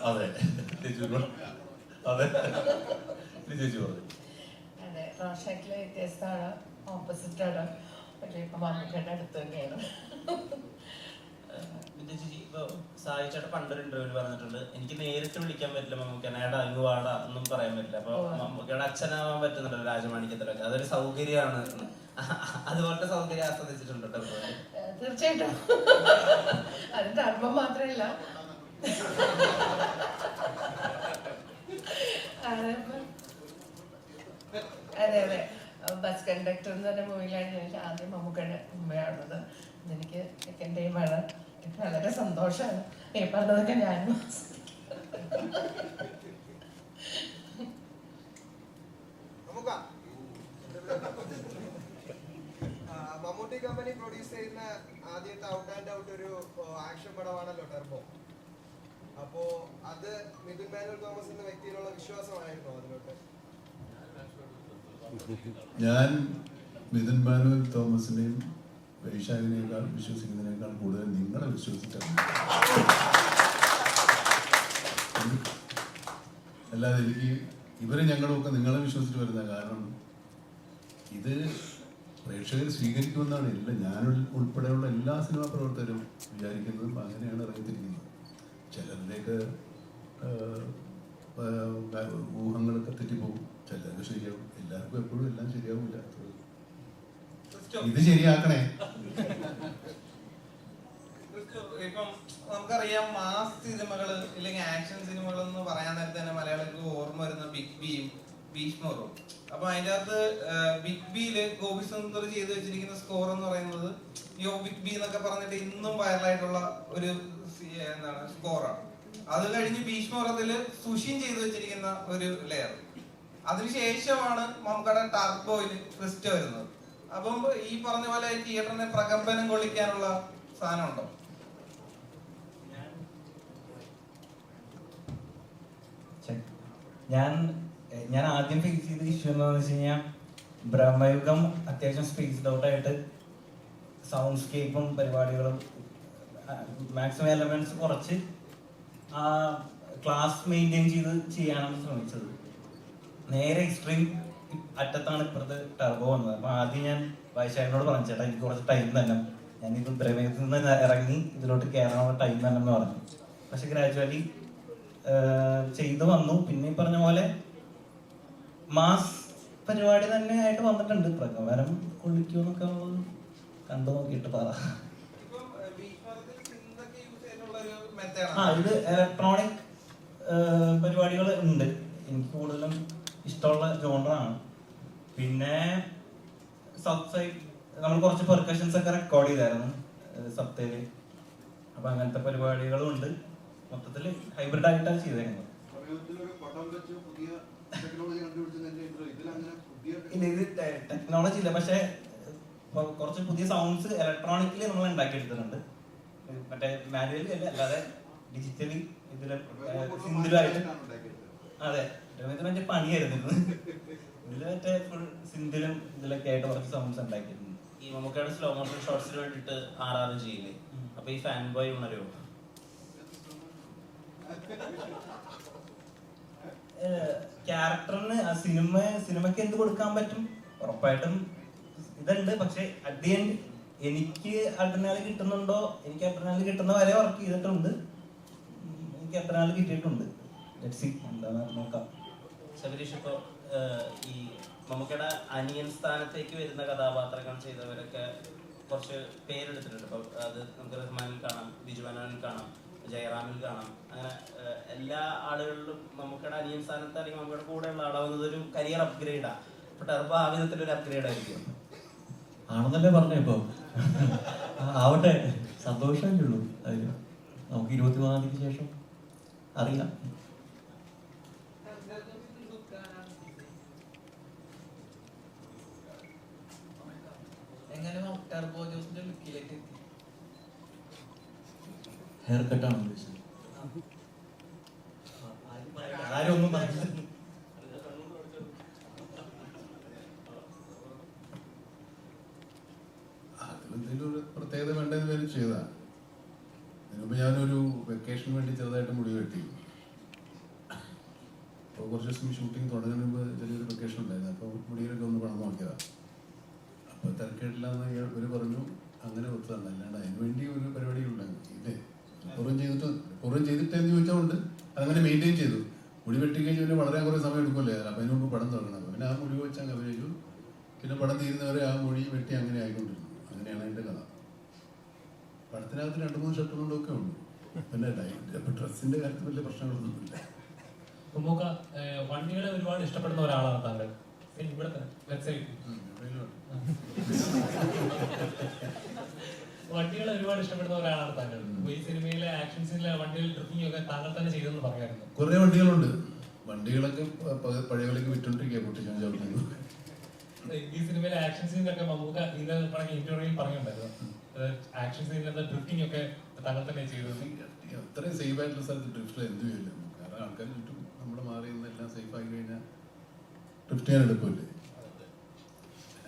Speaker 5: അതെ, അതെ ചേച്ചി പറഞ്ഞു.
Speaker 11: അതെ, റോഷാക്കിലെ വ്യത്യസ്തമാണ്, ഓപ്പോസിറ്റ് ആണ്. പക്ഷേ ഇപ്പൊ മമ്മൂക്കയുടെ അടുത്ത് തന്നെയാണ്.
Speaker 7: ചേച്ചി ഇപ്പൊ സായി ചേട്ടൻ പണ്ടൊരു ഇന്റർവ്യൂല് പറഞ്ഞിട്ടുണ്ട്, എനിക്ക് നേരിട്ട് വിളിക്കാൻ പറ്റില്ല മമ്മൂക്കനെ, ഏടാ ഇങ്ങ് വാടാ ഒന്നും പറയാൻ പറ്റില്ല. അപ്പൊ മമ്മൂക്കയുടെ അച്ഛനാവാൻ പറ്റുന്നുണ്ടല്ലോ രാജമാണിക്യത്തിലൊക്കെ, അതൊരു സൗകര്യമാണ്. അതുപോലത്തെ സൗകര്യം ആസ്വദിച്ചിട്ടുണ്ട്
Speaker 11: തീർച്ചയായിട്ടും. അത് ധർമ്മം മാത്രമല്ല, അതെ അതെ. ബസ് കണ്ടക്ടർ എന്ന് പറഞ്ഞ മൂവിയിലാണ് ഞാൻ ആദ്യം മമ്മൂക്കയുടെ ഉമ്മയാണത്. എനിക്ക് സെക്കൻഡ് ടൈമാണ്. വളരെ സന്തോഷമാണ് ഈ പറഞ്ഞതൊക്കെ ഞാനും.
Speaker 9: മമ്മൂട്ടി കമ്പനി പ്രൊഡ്യൂസ് ചെയ്യുന്ന ആദ്യത്തെ ഔട്ട്
Speaker 12: പടമാണല്ലോ ടെർബോ. അപ്പോ അത് മിഥുൻ മാനുവൽ തോമസ് എന്ന വ്യക്തിയിലുള്ള വിശ്വാസമായിരുന്നു അതിലോട്ട്?
Speaker 2: ഞാൻ മിഥുൻ മാനുവൽ തോമസിനെയും വൈശാഖിനേക്കാൾ വിശ്വസിക്കുന്നതിനേക്കാൾ കൂടുതൽ നിങ്ങളെ വിശ്വസിച്ചാണ്. അല്ലാതെ എനിക്ക് ഇവരെ ഞങ്ങളുമൊക്കെ നിങ്ങളെ വിശ്വസിച്ച് വരുന്ന കാരണം ഇത് പ്രേക്ഷകർ സ്വീകരിക്കുമെന്നാണ് ഞാൻ ഉൾപ്പെടെയുള്ള എല്ലാ സിനിമാ പ്രവർത്തകരും വിചാരിക്കുന്നതും അങ്ങനെയാണ് ഇറങ്ങിത്തിരിക്കുന്നത്. ചിലരുടെയൊക്കെ ഊഹങ്ങളൊക്കെ തെറ്റിപ്പോകും, ചിലർക്ക് ശരിയാവും. എല്ലാവർക്കും എപ്പോഴും എല്ലാം ശരിയാവില്ല. ഇത് ശരിയാക്കണേ.
Speaker 3: ഇപ്പം നമുക്കറിയാം മാസ് സിനിമകള് ഇല്ലെങ്കിൽ ആക്ഷൻ സിനിമകൾ എന്ന് പറയാൻ നേരത്തെ തന്നെ മലയാളികൾക്ക് ഓർമ്മ വരുന്ന ബിഗ് ബിയും ഭീഷ്മറും. അപ്പൊ അതിന്റെ അകത്ത് ബിഗ് ബിയില് ഗോപി സുന്ദർ ചെയ്ത് വെച്ചിരിക്കുന്ന സ്കോർ എന്ന് പറയുന്നത് യോ ബിഗ് ബി എന്നൊക്കെ പറഞ്ഞിട്ട് ഇന്നും വൈറലായിട്ടുള്ള ഒരു എന്താണ് സ്കോറാണ്. അത് കഴിഞ്ഞ് ഭീഷ്മറത്തില് സുഷിൻ ചെയ്തു വെച്ചിരിക്കുന്ന ഒരു ലെയർ. അതിനുശേഷമാണ് നമുക്കടെ ടർബോയില് ക്രിസ്റ്റ വരുന്നത്. അപ്പം ഈ പറഞ്ഞ പോലെ തിയേറ്ററിനെ പ്രകമ്പനം കൊള്ളിക്കാനുള്ള സാധനം ഉണ്ടോ?
Speaker 13: ഞാൻ ആദ്യം ഫേസ് ചെയ്ത ഇഷ്യൂ എന്താണെന്ന് വെച്ച് കഴിഞ്ഞാൽ ബ്രഹ്മയുഗം അത്യാവശ്യം സ്പേസ്ഡ് ഔട്ട് ആയിട്ട് സൗണ്ട് സ്കേപ്പും പരിപാടികളും മാക്സിമം എലമെന്റ്സ് കുറച്ച് ആ ക്ലാസ് മെയിൻറ്റെയിൻ ചെയ്ത് ചെയ്യാനാണ് ശ്രമിച്ചത്. നേരെ എക്സ്ട്രീം അറ്റത്താണ് ഇപ്പുറത്ത് ടർബോ വന്നത്. അപ്പൊ ആദ്യം ഞാൻ വൈശാഖിനോട് പറഞ്ഞു, ചേട്ടാ എനിക്ക് കുറച്ച് ടൈം തന്നെ, ഞാനിത് ബ്രഹ്മയുഗത്തിൽ നിന്ന് ഇറങ്ങി ഇതിലോട്ട് കയറാനുള്ള ടൈം തന്നെ എന്ന് പറഞ്ഞു. പക്ഷെ ഗ്രാജുവലി ചെയ്തു വന്നു. പിന്നെ ഈ പറഞ്ഞ പോലെ മാസ് പരിപാടി തന്നെ ആയിട്ട് വന്നിട്ടുണ്ട്. പ്രകമ്പനം കൊള്ളിക്കുമെന്നൊക്കെ ഉള്ളത് കണ്ടു നോക്കിയിട്ട് പറ. ഇത് ഇലക്ട്രോണിക് പരിപാടികൾ ഉണ്ട്. എനിക്ക് കൂടുതലും ഇഷ്ടമുള്ള ജോണറാണ്. പിന്നെ സബ് സൈഡ് നമ്മൾ കുറച്ച് പെർക്കഷൻസ് ഒക്കെ റെക്കോർഡ് ചെയ്തായിരുന്നു സബ്തയില്. അപ്പൊ അങ്ങനത്തെ പരിപാടികളും ഉണ്ട്. മൊത്തത്തില് ഹൈബ്രിഡ് ആയിട്ടാണ് ചെയ്തേക്കുന്നത്. ഇല്ല, ഇത് ടെക്നോളജി ഇല്ല, പക്ഷെ കുറച്ച് പുതിയ സൗണ്ട്സ് ഇലക്ട്രോണിക്കലി നമ്മൾ ഉണ്ടാക്കിയെടുത്തിട്ടുണ്ട്. മറ്റേ മാനുവലി അല്ല, അല്ലാതെ ഡിജിറ്റലി ഇതില് സിന്ധിലുമായിട്ട്. അതെ, മറ്റേ പണിയായിരുന്നു ഇതില്. മറ്റേ ഫുൾ സിന്ധിലും ഇതിലൊക്കെ ആയിട്ട് കുറച്ച് സൗണ്ട്സ് ഉണ്ടാക്കിയിട്ടുണ്ട്.
Speaker 7: ഈ മമ്മൂക്കയുടെ സ്ലോ മോഷൻ ഷോട്ട്സിന് വേണ്ടിട്ട് RR ചെയ്യില്ലേ? അപ്പൊ ഈ ഫാൻ ബോയ് ഉണരുമോ?
Speaker 13: ക്യാരക്ടറിന് സിനിമയ്ക്ക് എന്ത് കൊടുക്കാൻ പറ്റും ഉറപ്പായിട്ടും ഇതുണ്ട്. പക്ഷെ അറ്റ് ദി എൻഡ് എനിക്ക് അഡ്രിനാല് കിട്ടുന്നുണ്ടോ, എനിക്ക് അഡ്രിനാല് കിട്ടുന്ന വരെ വർക്ക് ചെയ്തിട്ടുണ്ട്. എനിക്ക് അഡ്രിനാല് കിട്ടിയിട്ടുണ്ട്. എന്താ നോക്കാം.
Speaker 7: ശബരീഷ്, ഇപ്പൊ ഈ മമ്മൂക്കയുടെ അനിയൻ സ്ഥാനത്തേക്ക് വരുന്ന കഥാപാത്രങ്ങൾ ചെയ്തവരൊക്കെ കുറച്ച് പേരെടുത്തിട്ടുണ്ട്. ഇപ്പൊ അത് നമുക്ക് റഹ്മാനിൽ കാണാം, ബിജു മേനോനിൽ കാണാം, ജയറാമിൽ കാണാം. അങ്ങനെ എല്ലാ ആളുകളിലും മമ്മൂക്കയുടെ അനിയൻ സ്ഥാനത്ത് അല്ലെങ്കിൽ മമ്മൂക്കയുടെ കൂടെയുള്ള ആളാവുന്നത് ഒരു കരിയർ അപ്ഗ്രേഡാണ്. അപ്പൊ ടെർബോ ആ വിധത്തിലൊരു അപ്ഗ്രേഡ് ആയിരിക്കും
Speaker 14: ആണെന്നല്ലേ പറഞ്ഞ. ഇപ്പൊ ആവട്ടെ, സന്തോഷമല്ലേ ഉള്ളൂ. അതില് നമുക്ക് 23-ാം തീയതിക്ക് ശേഷം അറിയാം. ഹെയർ കട്ടാണ് ഉദ്ദേശിച്ചത്.
Speaker 13: ആരും ഒന്നും പറഞ്ഞില്ല.
Speaker 2: അതിലെന്തെങ്കിലും ഒരു പ്രത്യേകത വേണ്ടതെന്ന് പേര് ചെയ്തതാണ്. അതിനുമുമ്പ് ഞാനൊരു വെക്കേഷൻ വേണ്ടി ചെറുതായിട്ട് മുടി വെട്ടി. അപ്പോൾ കുറച്ച് ദിവസം ഷൂട്ടിങ് തുടങ്ങുന്നതിന് മുമ്പ് ചെറിയൊരു വെക്കേഷൻ ഉണ്ടായിരുന്നു. അപ്പോൾ മുടിയിലൊക്കെ ഒന്ന് പണം നോക്കിയതാണ്. അപ്പോൾ തിരക്കേട്ടില്ലാന്ന് ഇവർ പറഞ്ഞു. അങ്ങനെ ഒത്തതാണ്. അല്ലാണ്ട് അതിന് വേണ്ടി ഒരു പരിപാടി ഉണ്ടാകും ഇല്ലേ. പൂർവ്വം ചെയ്തിട്ടെന്ന് ചോദിച്ചാൽ അതങ്ങനെ മെയിൻറ്റെയിൻ ചെയ്തു. മുടി വെട്ടി കഴിഞ്ഞാൽ വളരെ കുറേ സമയം എടുക്കുമല്ലേ. അപ്പം അതിന് മുമ്പ് പടം തുടങ്ങണം. പിന്നെ ആ മുടി വെച്ച് അങ്ങ് അഭിനയിച്ചു. പിന്നെ പടം തീരുന്നവരെ ആ മുടി വെട്ടി അങ്ങനെ ആയിക്കൊണ്ടിരുന്നു. അങ്ങനെയാണ് അതിൻ്റെ കഥ. പടത്തിനകത്ത് 2-3 ഷർട്ട് കൊണ്ടൊക്കെ ഉണ്ട്. പിന്നെ ഡ്രസ്സിന്റെ കാര്യത്തിൽ വലിയ പ്രശ്നങ്ങളൊന്നുമില്ല.
Speaker 15: വണ്ടികളെ ഒരുപാട് ഇഷ്ടപ്പെടുന്ന ഒരാളാണ് താങ്കൾ. ഇവിടുത്തെ വണ്ടികളെ ഒരുപാട് ഇഷ്ടപ്പെടുന്ന ഒരാളാണ് താങ്കൾ. ഈ സിനിമയിലെ ആക്ഷൻ സീനിലെ വണ്ടികൾ ഡ്രിഫിംഗ് ഒക്കെ താങ്കൾ തന്നെ ചെയ്തെന്ന് പറയാറുണ്ട്.
Speaker 2: കുറെ വണ്ടികളുണ്ട്. വണ്ടികളൊക്കെ പഴയ വിലക്ക് വിറ്റോണ്ടിരിക്കുക. പൊട്ടിച്ചാൽ ചവിട്ടുന്നത്.
Speaker 15: ഈ സിനിമയിലെ ആക്ഷൻ സീനിലൊക്കെ മമ്മൂക്ക ഇതിന്റെ ഇന്റർവ്യൂവിൽ പറഞ്ഞിട്ടുണ്ടായിരുന്നു. ആക്ഷൻ സീനിലെ ഡ്രിഫ്റ്റിംഗ് ഒക്കെ താങ്കൾ തന്നെ ചെയ്തത്?
Speaker 2: അത്രയും സേഫ് ആയിട്ടുള്ള സ്ഥലത്ത് ഡ്രിഫ്റ്റ് എന്ത് ചെയ്യില്ല, കാരണം ആൾക്കാർ ചുറ്റും നമ്മൾ മാറി നിന്നെല്ലാം സേഫ് ആയി കഴിഞ്ഞാൽ ഡ്രിഫ്റ്റ് ചെയ്യാൻ എടുക്കില്ലേ.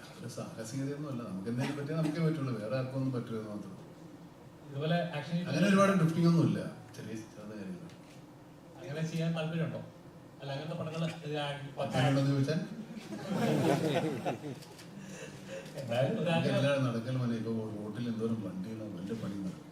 Speaker 2: അതൊരു സാഹസികതയൊന്നും അല്ല, നമുക്ക് എന്തെങ്കിലും പറ്റിയാൽ നമുക്കേ പറ്റുള്ളൂ, വേറെ ആർക്കും ഒന്നും പറ്റുമെന്ന് മാത്രം.
Speaker 15: ഇതുപോലെ ആക്ഷൻ
Speaker 2: അങ്ങനെ ഒരുപാട് ഡ്രിഫ്റ്റിംഗ് ഒന്നും ഇല്ല, ചെറിയ കാര്യങ്ങൾ.
Speaker 15: അങ്ങനെ ചെയ്യാൻ താല്പര്യമുണ്ടോ? അല്ല അങ്ങനത്തെ പടങ്ങൾ
Speaker 2: ചോദിച്ചാൽ എല്ലാം നടക്കൽ മതി. ഇപ്പൊ റോട്ടിൽ എന്തോരം വണ്ടികളോ വലിയ പണി നടക്കും.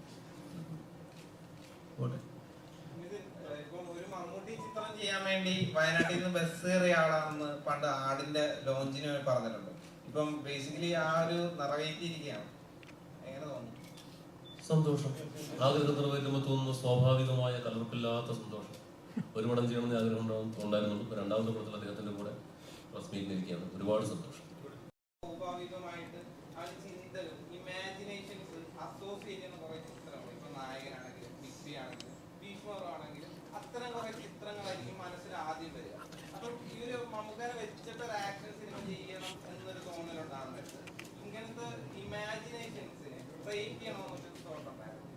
Speaker 3: ഒരു മമ്മൂട്ടി ചിത്രം ചെയ്യാൻ വേണ്ടി വയനാട്ടിൽ നിന്ന് ബസ് കയറിയ ആളാണെന്ന് പണ്ട് ആടിന്റെ ലോഞ്ചിന് പറഞ്ഞിട്ടുണ്ട്. ഇപ്പം ബേസിക്കലി ആ ഒരു നിറവേറ്റിയിരിക്കുകയാണ്. എങ്ങനെ തോന്നുന്നു?
Speaker 5: സന്തോഷം. ആഗ്രഹം നിറവേറ്റുമ്പോൾ തോന്നുന്നു സ്വാഭാവികമായ കലർപ്പില്ലാത്ത സന്തോഷം. ഒരു പടം ചെയ്യണമെന്ന് ആഗ്രഹം ഉണ്ടായിരുന്നുള്ളൂ. രണ്ടാമത്തെ പടത്തിൽ അദ്ദേഹത്തിന്റെ കൂടെ പ്രസ് മീറ്റിലിരിക്കുകയാണ്. ഒരുപാട് സന്തോഷം.
Speaker 3: സ്വാഭാവികമായിട്ട് ആ ചിന്തകൾ, ഇമാജിനേഷൻസ് അസോസിയേറ്റ് ചെയ്യുന്ന കുറെ ചിത്രങ്ങൾ, ഇപ്പൊ നായകനാണെങ്കിലും മിക്സി ആണെങ്കിലും ഭീഷ്മറാണെങ്കിലും അത്തരം കുറെ ചിത്രങ്ങളായിരിക്കും മനസ്സിൽ ആദ്യം വരിക. അപ്പൊ ഈ ഒരു മമ്മൂക്കനെ വെച്ചിട്ട് ഒരു ആക്ഷൻ സിനിമ ചെയ്യണം എന്നൊരു തോന്നലുണ്ടാകുന്നത് ഇങ്ങനത്തെ ഇമാജിനേഷൻസിനെ ബ്രേക്ക് ചെയ്യണമെന്നൊരു തോന്നുന്നുണ്ടായിരുന്നു.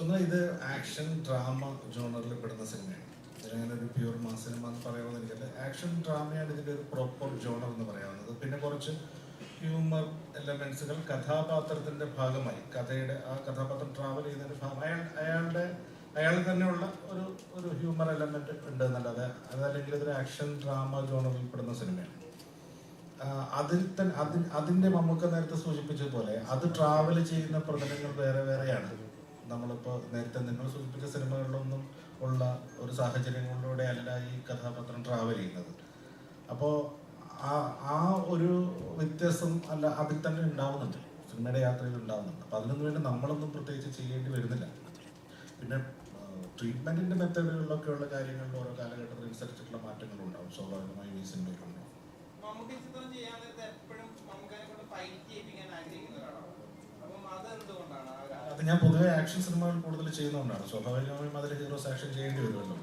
Speaker 4: ഒന്ന്, ഇത് ആക്ഷൻ ഡ്രാമ ജോണറിൽ പെടുന്ന സിനിമയാണ്. ഇതിനങ്ങനെ ഒരു പ്യൂർ മാസ് സിനിമ എന്ന് പറയാമെന്ന് എനിക്കല്ല. ആക്ഷൻ ഡ്രാമയാണ് ഇതിൻ്റെ ഒരു പ്രോപ്പർ ജോണർ എന്ന് പറയാവുന്നത്. പിന്നെ കുറച്ച് ഹ്യൂമർ എലമെന്റ്സുകൾ കഥാപാത്രത്തിന്റെ ഭാഗമായി, കഥയുടെ ആ കഥാപാത്രം ട്രാവൽ ചെയ്യുന്നതിന്റെ ഭാഗം അയാൾ തന്നെയുള്ള ഒരു ഹ്യൂമർ എലമെന്റ് ഉണ്ട് എന്നല്ലാതെ അതല്ലെങ്കിൽ ഇതൊരു ആക്ഷൻ ഡ്രാമ ജോണറിൽ പെടുന്ന സിനിമയാണ്. അതിന്റെ മമ്മൂക്ക നേരത്തെ സൂചിപ്പിച്ചതുപോലെ അത് ട്രാവൽ ചെയ്യുന്ന പ്രതലങ്ങൾ വേറെ വേറെയാണ്. നമ്മളിപ്പോൾ നേരത്തെ നിങ്ങൾ സൂചിപ്പിച്ച സിനിമകളിലൊന്നും ഉള്ള ഒരു സാഹചര്യങ്ങളിലൂടെ അല്ല ഈ കഥാപാത്രം ട്രാവൽ ചെയ്യുന്നത്. അപ്പോൾ ആ ഒരു വ്യത്യാസം അല്ല അതിൽ തന്നെ ഉണ്ടാവുന്നുണ്ട്, സിനിമയുടെ യാത്രയിൽ ഉണ്ടാവുന്നുണ്ട്. അപ്പോൾ അതിനൊന്നും വേണ്ടി നമ്മളൊന്നും പ്രത്യേകിച്ച് ചെയ്യേണ്ടി വരുന്നില്ല. പിന്നെ ട്രീറ്റ്മെന്റിന്റെ മെത്തേഡുകളിലൊക്കെ ഉള്ള കാര്യങ്ങളിൽ ഓരോ കാലഘട്ടത്തിൽ അനുസരിച്ചിട്ടുള്ള മാറ്റങ്ങളും ഉണ്ടാവും, സ്വാഭാവികമായും ഈ സിനിമയിലുണ്ടാവും.
Speaker 3: മമ്മൂട്ടി ചിത്രം ചെയ്യാൻ നേരത്തെ എപ്പോഴും മമ്മൂക്കനെ കൊണ്ട് ഫൈറ്റ് ചെയ്യിപ്പിക്കാൻ ആഗ്രഹിക്കുന്ന ഒരാളാണ്. അപ്പം അതെന്തുകൊണ്ടാണ്?
Speaker 4: അത് ഞാൻ പൊതുവെ ആക്ഷൻ സിനിമകൾ കൂടുതൽ ചെയ്യുന്നതുകൊണ്ടാണ്. സ്വാഭാവികമായും അതിൽ ഹീറോസ് ആക്ഷൻ ചെയ്യേണ്ടി വരുമല്ലോ.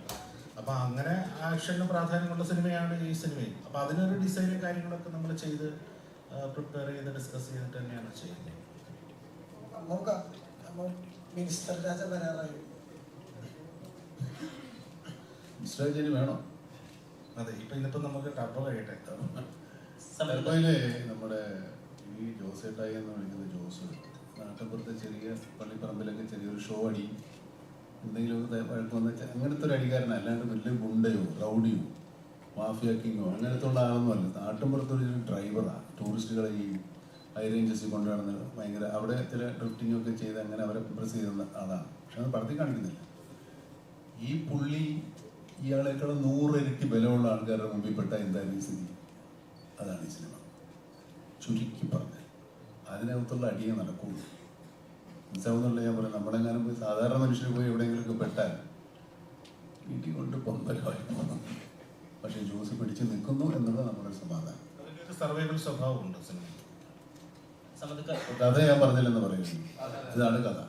Speaker 4: അപ്പൊ അങ്ങനെ ആക്ഷന് പ്രാധാന്യമുള്ള സിനിമയാണ് ഈ സിനിമയും. അപ്പൊ അതിനൊരു ഡിസൈനും കാര്യങ്ങളൊക്കെ നമ്മൾ ചെയ്ത് പ്രിപ്പയർ ചെയ്ത് ഡിസ്കസ് ചെയ്തിട്ട് തന്നെയാണ് ചെയ്യുന്നത്.
Speaker 9: മിനിസ്റ്റർ രാജ വരാറായി.
Speaker 2: മിസ്റ്റർ രാജന് വേണോ?
Speaker 4: അതെ, ഇന്നിപ്പോ നമുക്ക് ടർബോ കഴിയട്ടെ.
Speaker 2: ടർബോയില് നമ്മുടെ ഈ ജോസേട്ടായി എന്ന് വിളിക്കുന്ന ജോസ് നാട്ടിൻപുറത്തെ ചെറിയ പള്ളിപ്പറമ്പിലൊക്കെ ചെറിയൊരു ഷോ അടി എന്തെങ്കിലുമൊക്കെ വഴക്ക് അങ്ങനത്തെ ഒരു അടിക്കാരൻ, അല്ലാണ്ട് വലിയ ഗുണ്ടയോ റൗഡിയോ മാഫിയ കിങ്ങോ അങ്ങനത്തെ ഉള്ള ആളൊന്നും അല്ല. നാട്ടിൻപുറത്തൊരു ഡ്രൈവറാണ്. ടൂറിസ്റ്റുകളെ ഈ ഹൈ റേഞ്ചസിൽ കൊണ്ടുവരുന്നത് ഭയങ്കര, അവിടെ ചില ഡ്രിഫ്റ്റിംഗ് ഒക്കെ ചെയ്ത് അങ്ങനെ അവരെ ഇംപ്രസ് ചെയ്യുന്ന ആളാണ്. പക്ഷെ അത് പടത്തിൽ കാണിക്കുന്നില്ല. ഈ പുള്ളി ഇയാളേക്കാളും 100 ഇരട്ടി ബലമുള്ള ആൾക്കാരുടെ മുമ്പിൽ പെട്ട എന്തായാലും സ്ഥിതി. അതാണ് ഈ സിനിമ ചുരുക്കി പറഞ്ഞത്. അതിനകത്തുള്ള അടിയെ നടക്കുള്ളൂ. മനസ്സിലാവുന്നുള്ള ഞാൻ പറയാം. നമ്മളെങ്ങാനും പോയി സാധാരണ മനുഷ്യർ പോയി എവിടെയെങ്കിലുമൊക്കെ പെട്ടാൽ വീട്ടിൽ കൊണ്ട് പൊമ്പലമായി പോകുന്നു. പക്ഷെ ജോസ് പിടിച്ചു നിൽക്കുന്നു എന്നുള്ള നമ്മുടെ സമാധാനം.
Speaker 4: സർവൈവൽ സ്വഭാവമുണ്ട് സിനിമ.
Speaker 2: കഥ ഞാൻ പറഞ്ഞില്ലെന്ന് പറയുന്നു. ഇതാണ് കഥ.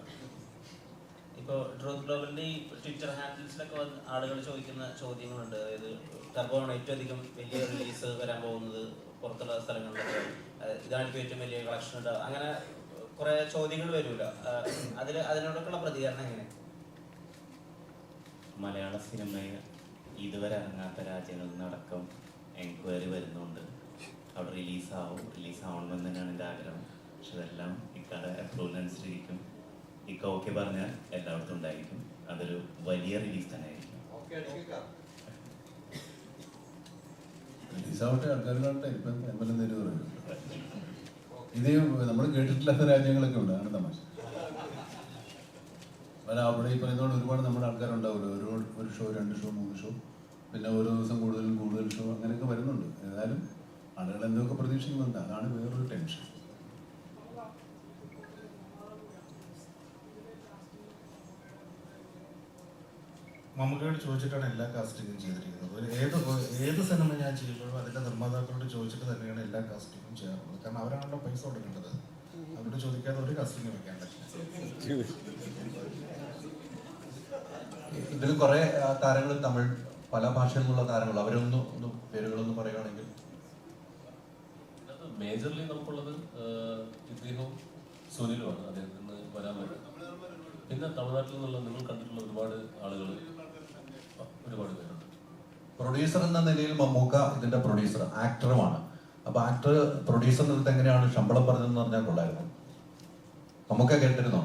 Speaker 7: ഇപ്പോൾ ട്രൂത്ത് ഗ്ലോബലിന്റെ ഈ ട്വിറ്റർ ഹാൻഡിൽസിലൊക്കെ വന്ന് ആളുകൾ ചോദിക്കുന്ന ചോദ്യങ്ങളുണ്ട്. അതായത് ടർബോയാണ് ഏറ്റവും അധികം വലിയ റിലീസ് വരാൻ പോകുന്നത് പുറത്തുള്ള സ്ഥലങ്ങളിലൊക്കെ, ഇതായിരിക്കും ഏറ്റവും വലിയ കളക്ഷൻ ഉണ്ടാവുക, അങ്ങനെ കുറെ ചോദ്യങ്ങൾ വരുമല്ലോ. അതിനോടൊക്കെയുള്ള പ്രതികരണം എങ്ങനെ?
Speaker 16: മലയാള സിനിമയിൽ ഇതുവരെ ഇറങ്ങാത്ത രാജ്യങ്ങളിൽ നിന്നടക്കം എൻക്വയറി വരുന്നുണ്ട്. അവിടെ റിലീസാവണമെന്ന് തന്നെയാണ് എൻ്റെ ആഗ്രഹം. പക്ഷെ ഇതെല്ലാം ഇക്കാടെ അപ്രൂവലിനനുസരിച്ചിരിക്കും. ഇക്ക ഓക്കെ പറഞ്ഞാൽ എല്ലായിടത്തും ഉണ്ടായിരിക്കും. അതൊരു വലിയ റിലീസ് തന്നെ ആയിരിക്കും.
Speaker 2: റിലീസാവട്ടെ, ആൾക്കാർ കാണട്ടെ. ഇപ്പം എംഎൽഎ നേര് പറയുന്നു. ഇതേ നമ്മൾ കേട്ടിട്ടില്ലാത്ത രാജ്യങ്ങളൊക്കെ ഉണ്ട്. അങ്ങനെ തമാശ അല്ല. അവിടെ ഈ പറയുന്നതുകൊണ്ട് ഒരുപാട് നമ്മുടെ ആൾക്കാരുണ്ടാവുമല്ലോ. ഒരു ഷോ, 2 ഷോ, 3 ഷോ, പിന്നെ ഓരോ ദിവസം കൂടുതൽ ഷോ അങ്ങനെയൊക്കെ വരുന്നുണ്ട്. ഏതായാലും ആളുകൾ എന്തൊക്കെ പ്രതീക്ഷിക്കുന്നുണ്ട്. അതാണ് വേറൊരു ടെൻഷൻ.
Speaker 4: മമ്മൂക്കയോട് ചോദിച്ചിട്ടാണ് എല്ലാ കാസ്റ്റിങ്ങും ചെയ്തിരിക്കുന്നത്. ഏത് സിനിമ ഞാൻ ചെയ്യുമ്പോഴും അതിന്റെ നിർമ്മാതാക്കളോട് ചോദിച്ചിട്ട് തന്നെയാണ് എല്ലാ കാസ്റ്റിങ്ങും ചെയ്യാറുള്ളത്. കാരണം അവരാണല്ലോ പൈസ കൊടുക്കേണ്ടത്. അവരോട് ചോദിക്കാതെ ഒരു കാസ്റ്റിംഗ് വെക്കാൻ പറ്റില്ല.
Speaker 1: ഇതിൽ കുറെ താരങ്ങൾ തമിഴ് പല ഭാഷയിലുള്ള താരങ്ങൾ, അവരൊന്ന് പേരുകളൊന്നും പറയുകയാണെങ്കിൽ.
Speaker 5: മേജർലി നമുക്കുള്ളത് ഇദ്ദേഹവും സുനിലുമാണ്. അദ്ദേഹത്തിന് വരാൻ പറ്റും. പിന്നെ തമിഴ്നാട്ടിൽ നിന്നുള്ള നിങ്ങൾ കണ്ടിട്ടുള്ള ഒരുപാട് ആളുകൾ ഒരുപാട് പേരുണ്ട്.
Speaker 1: പ്രൊഡ്യൂസർ എന്ന നിലയിൽ മമ്മൂക്ക ഇതിന്റെ പ്രൊഡ്യൂസർ, ആക്ടറുമാണ്. അപ്പൊ ആക്ടർ പ്രൊഡ്യൂസറിന്റെ അടുത്ത് എങ്ങനെയാണ് ശമ്പളം പറഞ്ഞതെന്ന് പറഞ്ഞാൽ കൊള്ളായിരുന്നു. മമ്മൂക്ക കേട്ടിരുന്നോ?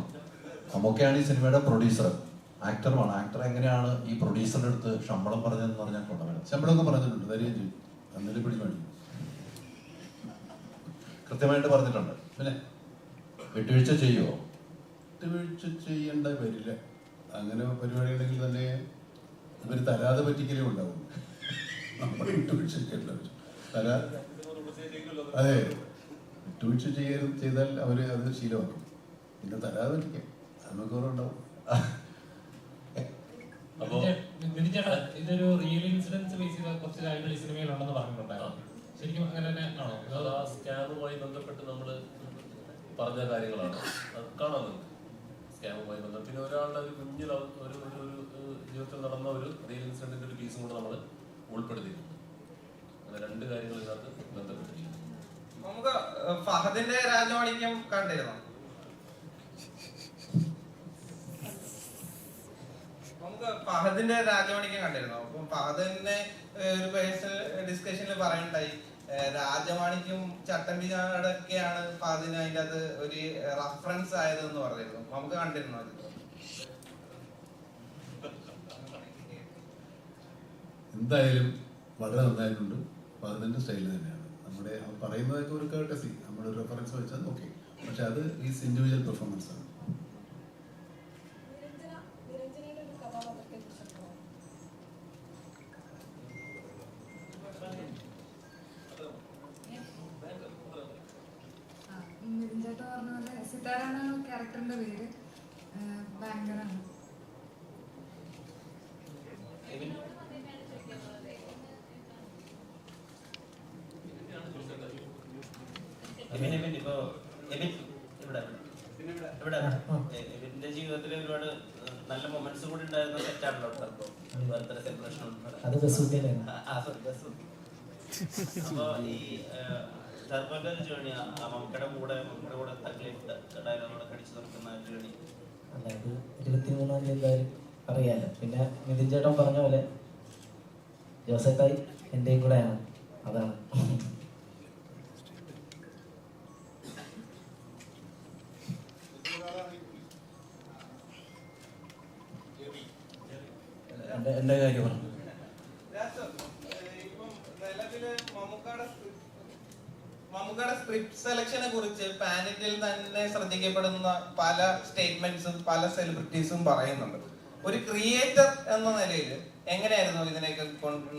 Speaker 1: മമ്മൂക്കയാണ് ഈ സിനിമയുടെ പ്രൊഡ്യൂസർ, ആക്ടറുമാണ്. ആക്ടർ എങ്ങനെയാണ് ഈ പ്രൊഡ്യൂസറിന്റെ അടുത്ത് ശമ്പളം പറഞ്ഞതെന്ന് പറഞ്ഞാൽ കൊള്ളായിരുന്നു.
Speaker 2: ശമ്പളമൊക്കെ പറഞ്ഞിട്ടുണ്ട്, തരികയും ചെയ്യും. അന്നേരം പിടി മേടിക്കും,
Speaker 1: കൃത്യമായിട്ട് പറഞ്ഞിട്ടുണ്ട്.
Speaker 2: പിന്നെ
Speaker 1: വിട്ടുവീഴ്ച ചെയ്യുമോ?
Speaker 2: വിട്ടുവീഴ്ച ചെയ്യേണ്ട വരില്ല. അങ്ങനെ പരിപാടിയുണ്ടെങ്കിൽ തന്നെ ഇവർ തരാതെ പറ്റിക്കലേ ഉണ്ടാവും. നമ്മൾ വിട്ടുവീഴ്ച ചെയ്യില്ല. അതെ, വിട്ടുവീഴ്ച ചെയ്താൽ അവർ അത് ശീലമാക്കും. പിന്നെ തരാതെ പറ്റിക്കാം, നമുക്ക് കുറവുണ്ടാവും.
Speaker 15: ഇതൊരു റിയൽ ഇൻസിഡൻസ് ബേസ് ചെയ്ത കുറച്ച് കാര്യങ്ങൾ ഈ സിനിമയിലുണ്ടെന്ന് പറഞ്ഞിട്ടുണ്ടായിരുന്നു. ശരിക്കും അങ്ങനെ തന്നെ ആണോ?
Speaker 5: അത് ആ സ്കാമുമായി ബന്ധപ്പെട്ട് നമ്മൾ പറഞ്ഞ കാര്യങ്ങളാണ്. അത് കാണാൻ നിങ്ങൾക്ക് സ്കാമുമായി ബന്ധപ്പെട്ട്. പിന്നെ ഒരാളുടെ ഒരു കുഞ്ഞിൽ ഒരു ജീവിതത്തിൽ നടന്ന ഒരു റിയൽ ഇൻസിഡന്റിന്റെ ഒരു പീസും കൂടെ നമ്മൾ ഉൾപ്പെടുത്തിയിട്ടുണ്ട്. അങ്ങനെ രണ്ട് കാര്യങ്ങൾ ഇതിനകത്ത് ബന്ധപ്പെട്ടിരിക്കുന്നു.
Speaker 3: നമുക്ക് ഫഹദിന്റെ രാജമാണിക്യം കണ്ടിരുന്നോ? നമുക്ക് ഫഹദിന്റെ രാജമാണിക്യം കണ്ടിരുന്നോ? അപ്പം ഫഹദിനെ ഒരു പേഴ്സണൽ ഡിസ്കഷനിൽ പറയുണ്ടായി, രാജമാണിക്യം ചട്ടമ്പിനാടൊക്കെയാണ് ഫഹദിന് അതിൻ്റെ അത് ഒരു റഫറൻസ് ആയതെന്ന് പറഞ്ഞിരുന്നു. നമുക്ക് കണ്ടിരുന്നോ?
Speaker 2: എന്തായാലും വളരെ നന്നായിട്ടുണ്ട്. ഫഹദിന്റെ സ്റ്റൈൽ തന്നെയാണ്. നമ്മുടെ പറയുന്നതൊക്കെ ഒരു കേട്ടസി, നമ്മുടെ റെഫറൻസ് വെച്ചാൽ ഓക്കെ, പക്ഷെ അത് ഈസ് ഇൻഡിവിജ്വൽ പെർഫോമൻസ് ആണ്.
Speaker 17: ചേട്ടാ പറഞ്ഞ പോലെ സിതാരാണ് ക്യാരക്ടറിന്റെ പേര്. ഭയങ്കരാണ്.
Speaker 7: എബിന്റെ ജീവിതത്തിൽ ഒരുപാട് നല്ല മൊമെന്റ്സ് കൂടി ഉണ്ടായിരുന്ന സെറ്റാണല്ലോ ബർത്ത്ഡേ സെലിബ്രേഷൻ. അപ്പൊ ഈ സർവന്റെ ഒരു ജേണി, മമ്മൂക്കയുടെ കൂടെ ഡയലോഗോടെ കടിച്ചു നിർത്തുന്ന ജേണി.
Speaker 13: അതായത് 23-ാം തീയതി എന്തായാലും അറിയാലോ. പിന്നെ നിതിൻ ചേട്ടൻ പറഞ്ഞ പോലെ ജോസഫായി എന്റെയും കൂടെയാണ്. അതാണ് എന്റെ കാര്യം പറഞ്ഞു.
Speaker 3: മമ്മൂക്കയുടെ സ്ക്രിപ്റ്റ് സെലക്ഷനെ കുറിച്ച് പാനലിൽ തന്നെ ശ്രദ്ധിക്കപ്പെടുന്ന പല സ്റ്റേറ്റ്മെന്റ്സും പല സെലിബ്രിറ്റീസും പറയുന്നുണ്ട്. ഒരു ക്രിയേറ്റർ എന്ന നിലയിൽ എങ്ങനെയായിരുന്നു ഇതിനെയൊക്കെ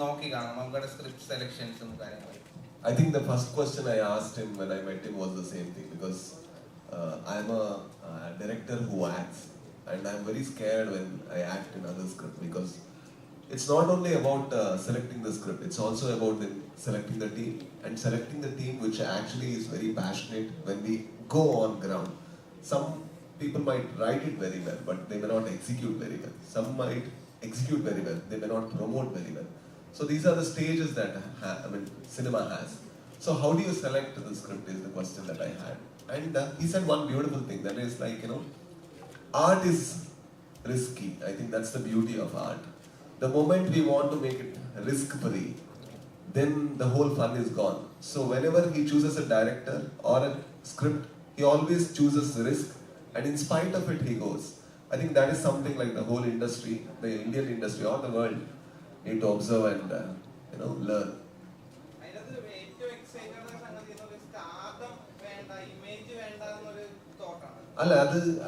Speaker 3: നോക്കി കാണാം മമ്മൂക്കയുടെ സ്ക്രിപ്റ്റ് സെലക്ഷൻസും കാര്യങ്ങളും?
Speaker 8: I think the first question I asked him when I met him was the same thing, because I'm a director who acts, and I'm very scared when I act in other script, because it's not only about selecting the script, it's also about selecting the team, and selecting the team which actually is very passionate when we go on ground. Some people might write it very well, but they may not execute very well. Some might execute very well, they may not promote very well. So these are the stages that cinema has. So how do you select the script is the question that I had. And he said one beautiful thing, that is like, art is risky. I think that's the beauty of art. The moment we want to make it risk-free, then the whole fun is gone. So whenever he chooses a director or a script, he always chooses risk, and in spite of it, he goes. I think that is something like the whole industry, the Indian industry or the world, need to observe and learn.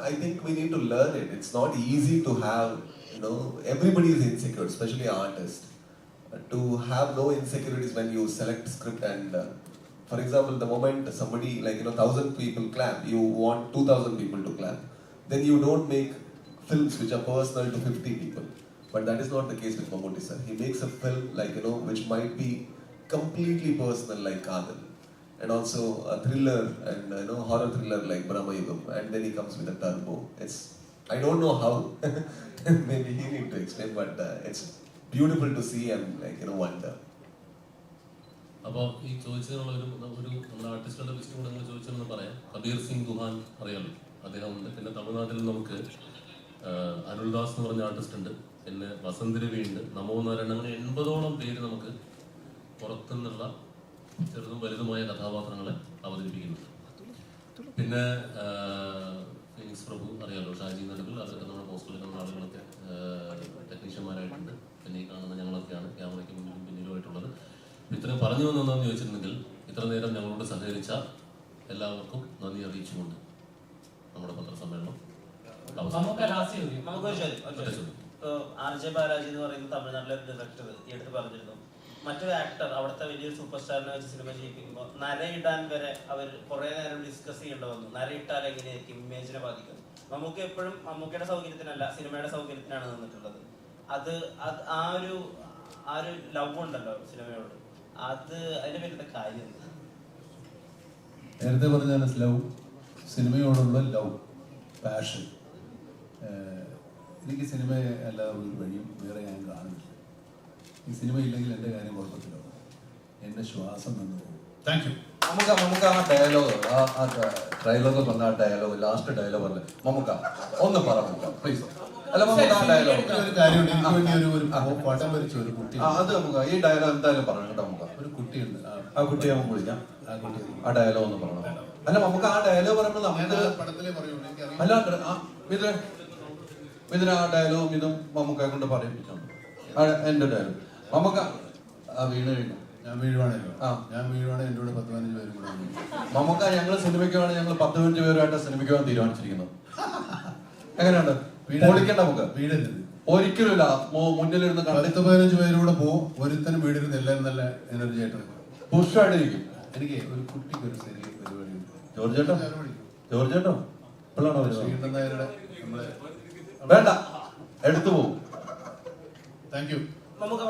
Speaker 8: I think we need to learn it. It's not easy to have, everybody is insecure, especially artists. To have no insecurities when you select script and, for example, the moment somebody 1,000 people clap, you want 2,000 people to clap. Then you don't make films which are personal to 50 people. But that is not the case with Mammootty sir. He makes a film which might be completely personal like Kadal. And also a thriller and horror thriller like Brahma Yugam. And then he comes with a turbo. I don't know how. Maybe he need to explain, but it's beautiful to see and wonder.
Speaker 5: അപ്പോൾ ഈ ചോദിച്ചതിനുള്ള ഒരു നമ്മുടെ ആർട്ടിസ്റ്റുകളുടെ വിഷയം കൂടെ നിങ്ങൾ ചോദിച്ചതെന്ന് പറയാം. കബീർ സിംഗ് ദുഹാൻ അറിയാമല്ലോ. അദ്ദേഹമുണ്ട്. പിന്നെ തമിഴ്നാട്ടിൽ നമുക്ക് അരുൾദാസ് എന്ന് പറഞ്ഞ ആർട്ടിസ്റ്റ് ഉണ്ട്, പിന്നെ വസന്ത് രവി ഉണ്ട്, നമോ നാരായണൻ, അങ്ങനെ 80ഓളം പേര് നമുക്ക് പുറത്തുനിന്നുള്ള ചെറുതും വലുതുമായ കഥാപാത്രങ്ങളെ അവതരിപ്പിക്കുന്നുണ്ട്. പിന്നെ ഫിനിക്സ് പ്രഭു അറിയാലോ, ഷാജി നടുകൾ, അതൊക്കെ നമ്മുടെ പോസ്റ്ററിൽ കാണുന്ന ആളുകളൊക്കെ ടെക്നീഷ്യന്മാരായിട്ടുണ്ട്. പിന്നെ ഈ കാണുന്ന ഞങ്ങളൊക്കെയാണ് ക്യാമറയ്ക്ക് മുന്നിലും പിന്നിലുമായിട്ടുള്ളത്. ഇത്രയും പറഞ്ഞു വന്നതെന്ന് ചോദിച്ചിട്ടുണ്ടെങ്കിൽ ഇത്ര നേരം ഞങ്ങളോട് സഹകരിച്ച എല്ലാവർക്കും നന്ദി അറിയിച്ചുകൊണ്ട് നമ്മുടെ പത്രസമ്മേളനം
Speaker 7: ആർ.ജെ. ബാലാജി എന്ന് പറയുന്ന തമിഴ്നാട്ടിലെ ഡയറക്ടർ ഈ അടുത്ത് പറഞ്ഞിരുന്നു, മറ്റൊരു ആക്ടർ അവിടുത്തെ വലിയൊരു സൂപ്പർ സ്റ്റാറിനെ വെച്ച് സിനിമ ചെയ്യിപ്പിക്കുമ്പോൾ നരയിടാൻ വരെ അവർ കുറെ നേരം ഡിസ്കസ് ചെയ്യേണ്ടി വന്നു. നരയിട്ടാൽ എങ്ങനെയായിരിക്കും, ഇമേജിനെ ബാധിക്കും. മമ്മൂക്ക എപ്പോഴും മമ്മൂക്കയുടെ സൗകര്യത്തിനല്ല സിനിമയുടെ സൗകര്യത്തിനാണ് നിന്നിട്ടുള്ളത്. അത് ആ ഒരു ലവ് ഉണ്ടല്ലോ സിനിമയോട്, അത് അതിന്റെ പേരുടെ കാര്യം
Speaker 2: നേരത്തെ പറഞ്ഞ ലവ്, സിനിമയോടുള്ള ലവ്, പാഷൻ. എനിക്ക് സിനിമ അല്ലാതെ ഒരു വഴിയും വേറെ ഞാൻ കാണുന്നില്ല. ഈ സിനിമ ഇല്ലെങ്കിൽ എൻ്റെ കാര്യം കുഴപ്പത്തിലാവും, എൻ്റെ ശ്വാസം നിന്ന് പോകും. Thank you.
Speaker 1: നമുക്ക് ആ ഡയലോഗ്, ആ ട്രailer പറഞ്ഞ ആ ഡയലോഗ്, ലാസ്റ്റ് ഡയലോഗ് പറഞ്ഞ നമുക്ക് ഒന്ന് പറയാം പ്ലീസ്. അല്ല നമുക്ക് ആ ഡയലോഗ്
Speaker 2: ഒരു കാര്യമുണ്ട്, എനിക്ക് വേണ്ടി ഒരു പടം വരച്ച ഒരു കുട്ടി,
Speaker 1: അത് നമുക്ക് ഈ ഡയലോഗ് എന്തായാലും പറയണം കേട്ടോ. നമുക്ക്
Speaker 2: ഒരു കുട്ടിയുണ്ട്,
Speaker 1: ആ കുട്ടിയെ നമുക്ക് വിളിക്കാം.
Speaker 2: ആ കുട്ടി
Speaker 1: ആ ഡയലോഗ് ഒന്ന് പറയണം. അല്ല നമുക്ക് ആ ഡയലോഗ് പറയുമ്പോൾ നമുക്ക്
Speaker 2: പടത്തിലേ പറയുള്ളൂ, എനിക്കറിയാം.
Speaker 1: അല്ല ഇതിന് ആ ഡയലോഗും ഇതും മമ്മൂക്കയെ കൊണ്ട് പറയിപ്പിച്ചാണ് എന്റെ ഡയലോഗ്. നമുക്ക് ആ വീണ് കഴിഞ്ഞു.
Speaker 2: ഞാൻ വീഴുവാണല്ലോ, ഞാൻ വീഴുവാണെങ്കിൽ എൻ്റെ കൂടെ 10-15 പേരും കൂടെ.
Speaker 1: മമ്മൂക്ക ഞങ്ങൾ സിനിമയ്ക്കുവാണ്, ഞങ്ങൾ 10-15 പേരുമായിട്ട് സിനിമയ്ക്ക് പോകാൻ തീരുമാനിച്ചിരിക്കുന്നത്. എങ്ങനെയുണ്ട്? ഓടിക്കണ്ട നമുക്ക്,
Speaker 2: വീടരുത്
Speaker 1: ഒരിക്കലുമില്ല. മുന്നിലിരുന്ന്
Speaker 2: 10-15 പേരൂടെ പോകും, ഒരുത്തനും വീടിരുന്ന് എല്ലാവരും നല്ല എനർജി ആയിട്ട്
Speaker 1: പുഷായിട്ടിരിക്കും.
Speaker 2: എനിക്ക് ഒരു കുട്ടിക്ക് ഒരു ചെറിയ പരിപാടിയുണ്ട്.
Speaker 1: ജോർജ് ചേട്ടോ ഇപ്പോഴാണോ
Speaker 2: ശ്രീകണ്ഠൻ നായരുടെ നമ്മളെ
Speaker 1: വേണ്ട എടുത്തു പോകും.
Speaker 2: Thank you.
Speaker 7: നമുക്ക്